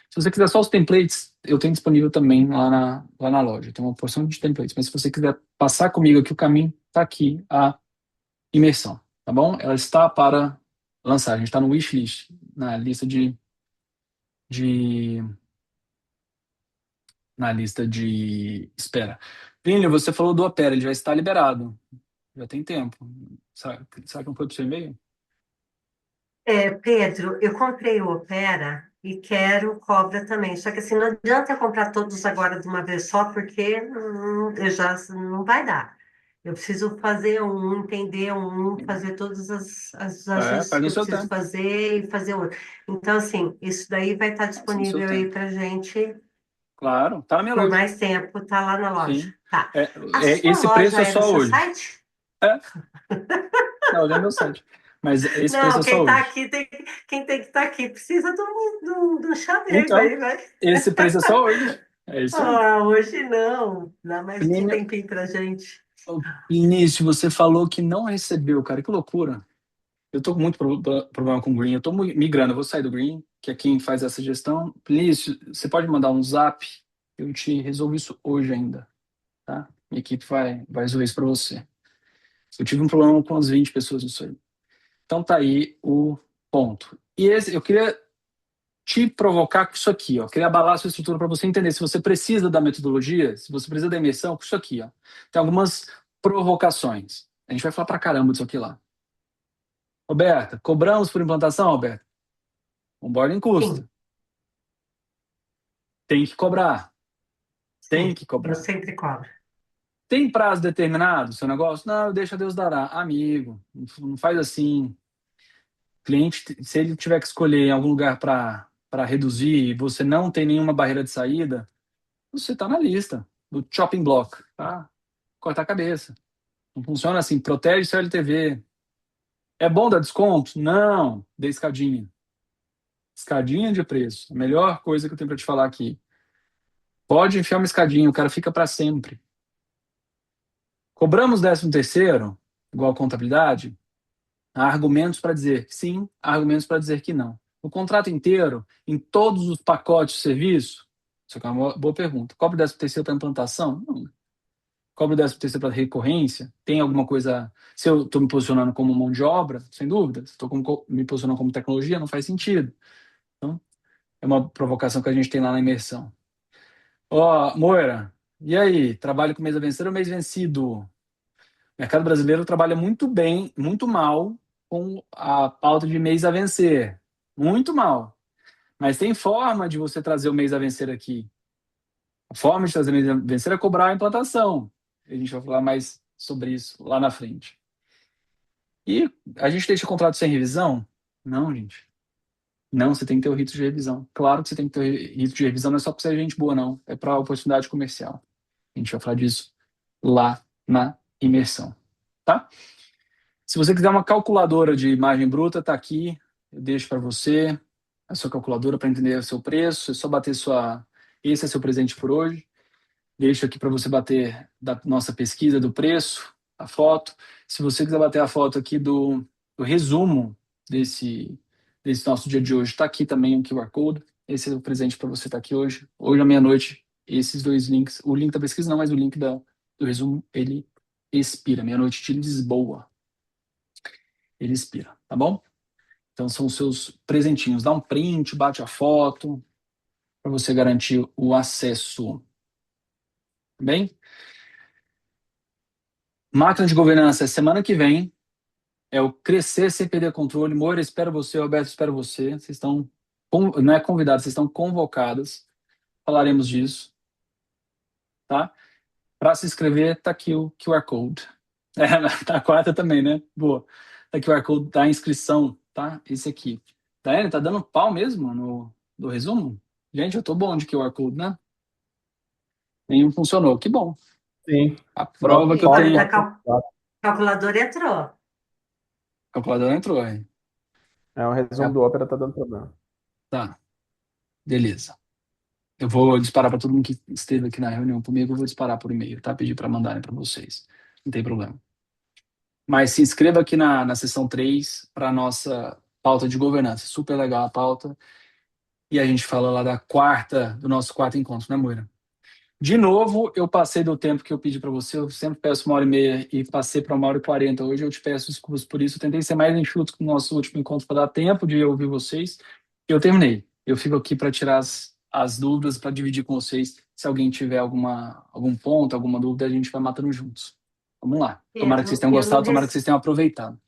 Se você quiser só os templates, eu tenho disponível também lá na loja, tem uma porção de templates, mas se você quiser passar comigo aqui o caminho, tá aqui a imersão, tá bom? Ela está para lançar, a gente está no wishlist, na lista de na lista de espera. Plínio, você falou do Opera, ele já está liberado. Já tem tempo. Será que não foi pro seu e-mail? Pedro, eu comprei o Opera e quero Cobra também. Só que assim, não adianta eu comprar todos agora de uma vez só, porque eu já não vai dar. Eu preciso fazer entender fazer todos os ajustes Faz que no eu seu preciso tempo. fazer e fazer outro. Então, assim, isso daí vai estar Faz no seu disponível aí tempo. para gente Claro, tá na minha por loja. mais tempo, tá lá na loja. Sim. Tá. É, A sua esse preço loja é é no só seu hoje. site? É, não, já é meu site. Mas esse preço Não, é só quem tá hoje. aqui quem tem que estar aqui precisa do chaveiro Então, aí, vai. esse preço é só hoje. É isso aí. Ah, hoje não. Dá mais um Plínio, tempinho pra gente. Início, você falou que não recebeu, cara. Que loucura. Eu tô com muito problema com o Green. Eu tô migrando, eu vou sair do Green, que é quem faz essa gestão. Vinícius, você pode mandar um zap? Eu te resolvo isso hoje ainda, tá? Minha equipe vai resolver isso para você. Eu tive um problema com as 20 pessoas nisso aí. Então tá aí o ponto. E eu queria te provocar com isso aqui, ó. Eu queria abalar a sua estrutura para você entender se você precisa da metodologia, se você precisa da imersão, com isso aqui, ó. Tem algumas provocações. A gente vai falar pra caramba disso aqui lá. Roberta, cobramos por implantação, Roberta? Onboarding Sim, custa. Tem que cobrar. Tem sim. que Eu cobrar. sempre cobro. Tem prazo determinado seu negócio? Não, deixa Deus dará. Amigo, não faz assim. Cliente, se ele tiver que escolher em algum lugar para reduzir e você não tem nenhuma barreira de saída, você está na lista do chopping block, tá? Cortar a cabeça. Não funciona assim. Protege seu LTV. É bom dar desconto? Não. Dê escadinha. Escadinha de preço. A melhor coisa que eu tenho para te falar aqui. Pode enfiar uma escadinha, o cara fica para sempre. Cobramos 13º, igual contabilidade, há argumentos para dizer que sim, há argumentos para dizer que não. O contrato inteiro, em todos os pacotes de serviço, isso aqui é uma boa pergunta. Cobre 13º para implantação? Não. Cobre 13º para recorrência? Tem alguma coisa... Se eu estou me posicionando como mão de obra, sem dúvida. Se estou me posicionando como tecnologia, não faz sentido. Então, é uma provocação que a gente tem lá na imersão. Ó, Moira, e aí? Trabalho com mês a vencer ou mês vencido? O mercado brasileiro trabalha muito bem, muito mal com a pauta de mês a vencer. Muito mal. Mas tem forma de você trazer o mês a vencer aqui. A forma de trazer o mês a vencer é cobrar a implantação. A gente vai falar mais sobre isso lá na frente. E a gente deixa o contrato sem revisão? Não, gente. Não, você tem que ter o rito de revisão. Claro que você tem que ter o rito de revisão, não é só para ser gente boa, não. É para oportunidade comercial. A gente vai falar disso lá na imersão. Tá? Se você quiser uma calculadora de margem bruta, está aqui. Eu deixo para você a sua calculadora para entender o seu preço. É só bater sua. Esse é seu presente por hoje. Deixo aqui para você bater da nossa pesquisa do preço, a foto. Se você quiser bater a foto aqui do resumo desse nosso dia de hoje, está aqui também o QR Code. Esse é o presente para você estar aqui hoje. Hoje à meia-noite, esses dois links. O link da pesquisa não, mas o link do resumo, ele expira. Meia-noite de Lisboa. Ele expira, tá bom? Então são os seus presentinhos. Dá um print, bate a foto, para você garantir o acesso. Tá bem? Máquina de governança é semana que vem. É o Crescer Sem Perder Controle. Moura, espero você. Roberto, espero você. Vocês estão, não é convidados, vocês estão convocadas. Falaremos disso, tá? Para se inscrever, tá aqui o QR Code. Tá a quarta também, né? Boa. Tá aqui o QR Code da inscrição, tá? Esse aqui. Daiane, tá dando pau mesmo no resumo? Gente, eu tô bom de QR Code, né? Nenhum funcionou. Que bom. Sim. A prova que eu Olha, tenho. tá calculador entrou. A calculadora entrou, hein? É, o resumo do Opera tá dando problema. Tá, beleza. Eu vou disparar para todo mundo que esteve aqui na reunião comigo, eu vou disparar por e-mail, tá? Pedir para mandarem para vocês. não tem problema. Mas se inscreva aqui na sessão 3 para a nossa pauta de governança. Super legal a pauta. E a gente fala lá do nosso quarto encontro, né, Moira? De novo, eu passei do tempo que eu pedi para você. Eu sempre peço 1h30 e passei para 1h40. Hoje eu te peço desculpas por isso. Eu tentei ser mais enxuto que o nosso último encontro para dar tempo de ouvir vocês. Eu terminei. Eu fico aqui para tirar as dúvidas, para dividir com vocês. Se alguém tiver algum ponto, alguma dúvida, a gente vai matando juntos. Vamos lá. Tomara que vocês Pedro, tenham eu não gostado, tomara que vocês tenham aproveitado.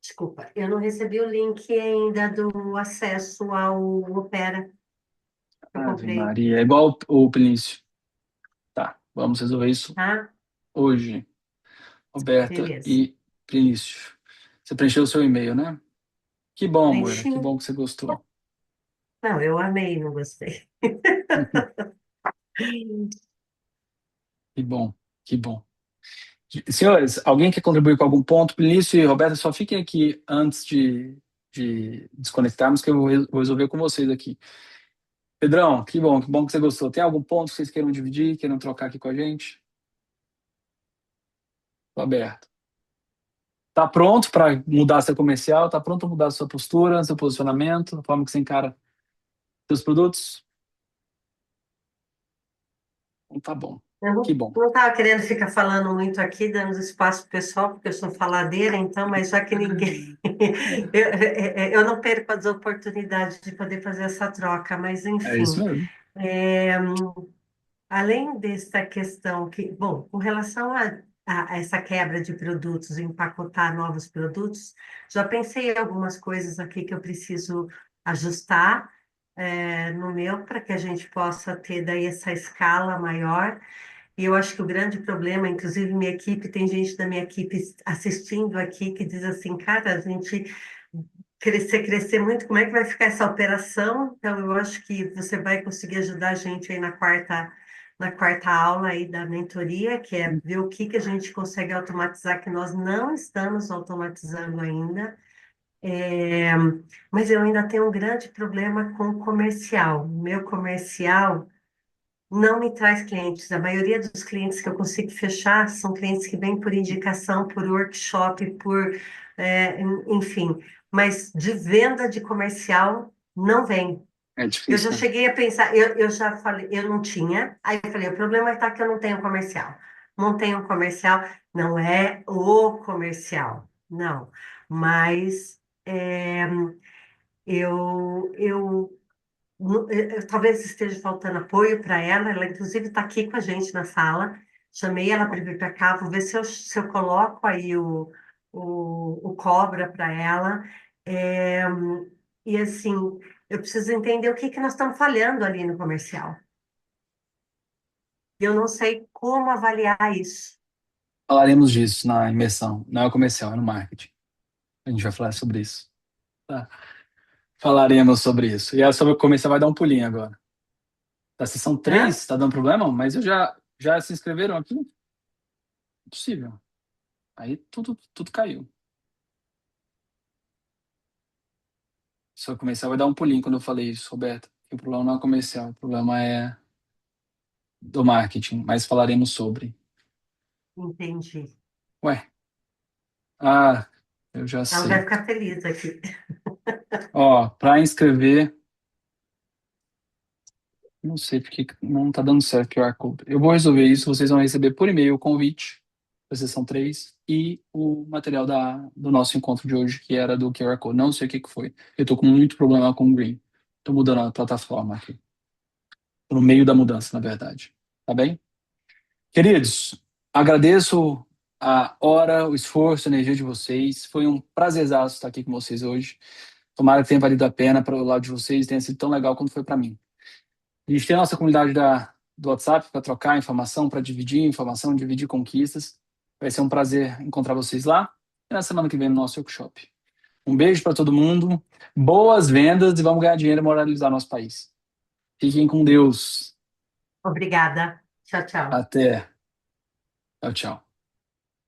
Desculpa, eu não recebi o link ainda do acesso ao Opera que eu Ave comprei, Maria. É igual o Pilício. Tá, vamos resolver isso tá? hoje. Roberta Beleza. e Pilício. Você preencheu o seu e-mail, né? Que bom, Moira. Preenchi. Que bom que você gostou. Não, eu amei, não gostei. Que bom, que bom. Senhores, alguém quer contribuir com algum ponto? Pilício e Roberta, só fiquem aqui antes de desconectarmos, que eu vou resolver com vocês aqui. Pedrão, que bom que você gostou. Tem algum ponto que vocês queiram dividir, queiram trocar aqui com a gente? Tô aberto. Tá pronto para mudar seu comercial? Tá pronto para mudar sua postura, seu posicionamento, a forma que você encara seus produtos? Então tá bom. Eu Que não bom. não estava querendo ficar falando muito aqui, dando espaço pro pessoal, porque eu sou faladeira, então, mas já que ninguém. Eu não perco as oportunidades de poder fazer essa troca, mas É isso enfim. mesmo. É, além dessa questão que, bom, com relação a essa quebra de produtos, empacotar novos produtos, já pensei em algumas coisas aqui que eu preciso ajustar no meu para que a gente possa ter daí essa escala maior. E eu acho que o grande problema, inclusive minha equipe, tem gente da minha equipe assistindo aqui que diz assim, cara, a gente crescer muito, como é que vai ficar essa operação? Então, eu acho que você vai conseguir ajudar a gente aí na quarta aula aí da mentoria, que é ver o que que a gente consegue automatizar, que nós não estamos automatizando ainda. É, mas eu ainda tenho um grande problema com o comercial. Meu comercial não me traz clientes. A maioria dos clientes que eu consigo fechar são clientes que vêm por indicação, por workshop, enfim. Mas de venda de comercial, não vem. É Eu já difícil, né? cheguei a pensar, eu já falei, eu não tinha. Aí eu falei, o problema está que eu não tenho comercial. Não tenho comercial, não é o comercial, não. Mas eu talvez esteja faltando apoio para ela. Ela, inclusive, está aqui com a gente na sala. Chamei ela para vir para cá. Vou ver se eu coloco aí o cobra para ela. É, e assim, eu preciso entender o que que nós estamos falhando ali no comercial. Eu não sei como avaliar isso. Falaremos disso na imersão. Não é o comercial, é no marketing. A gente vai falar sobre isso. Tá. Falaremos sobre isso. E sobre o comercial vai dar um pulinho agora. Da sessão Hã? 3, tá dando problema? Mas já se inscreveram aqui? Impossível. Aí tudo caiu. Só comercial vai dar um pulinho quando eu falei isso, Roberto. O problema não é comercial, o problema é do marketing, mas falaremos sobre. Entendi. Ué, ah, eu já Ela vai sei. ficar feliz aqui. Ó, para inscrever, não sei porque não tá dando certo o QR Code. Eu vou resolver isso, vocês vão receber por e-mail o convite da sessão 3 e o material do nosso encontro de hoje, que era do QR Code. Não sei o que foi. Eu tô com muito problema com o Green. Tô mudando a plataforma aqui. Tô no meio da mudança, na verdade. Tá bem? Queridos, agradeço a hora, o esforço, a energia de vocês. Foi um prazerzaço estar aqui com vocês hoje. Tomara que tenha valido a pena para o lado de vocês, tenha sido tão legal quanto foi para mim. A gente tem a nossa comunidade do WhatsApp para trocar informação, para dividir informação, dividir conquistas. Vai ser um prazer encontrar vocês lá. E na semana que vem no nosso workshop. Um beijo para todo mundo, boas vendas e vamos ganhar dinheiro e moralizar nosso país. Fiquem com Deus. Obrigada. Tchau, tchau. Até. Tchau, tchau.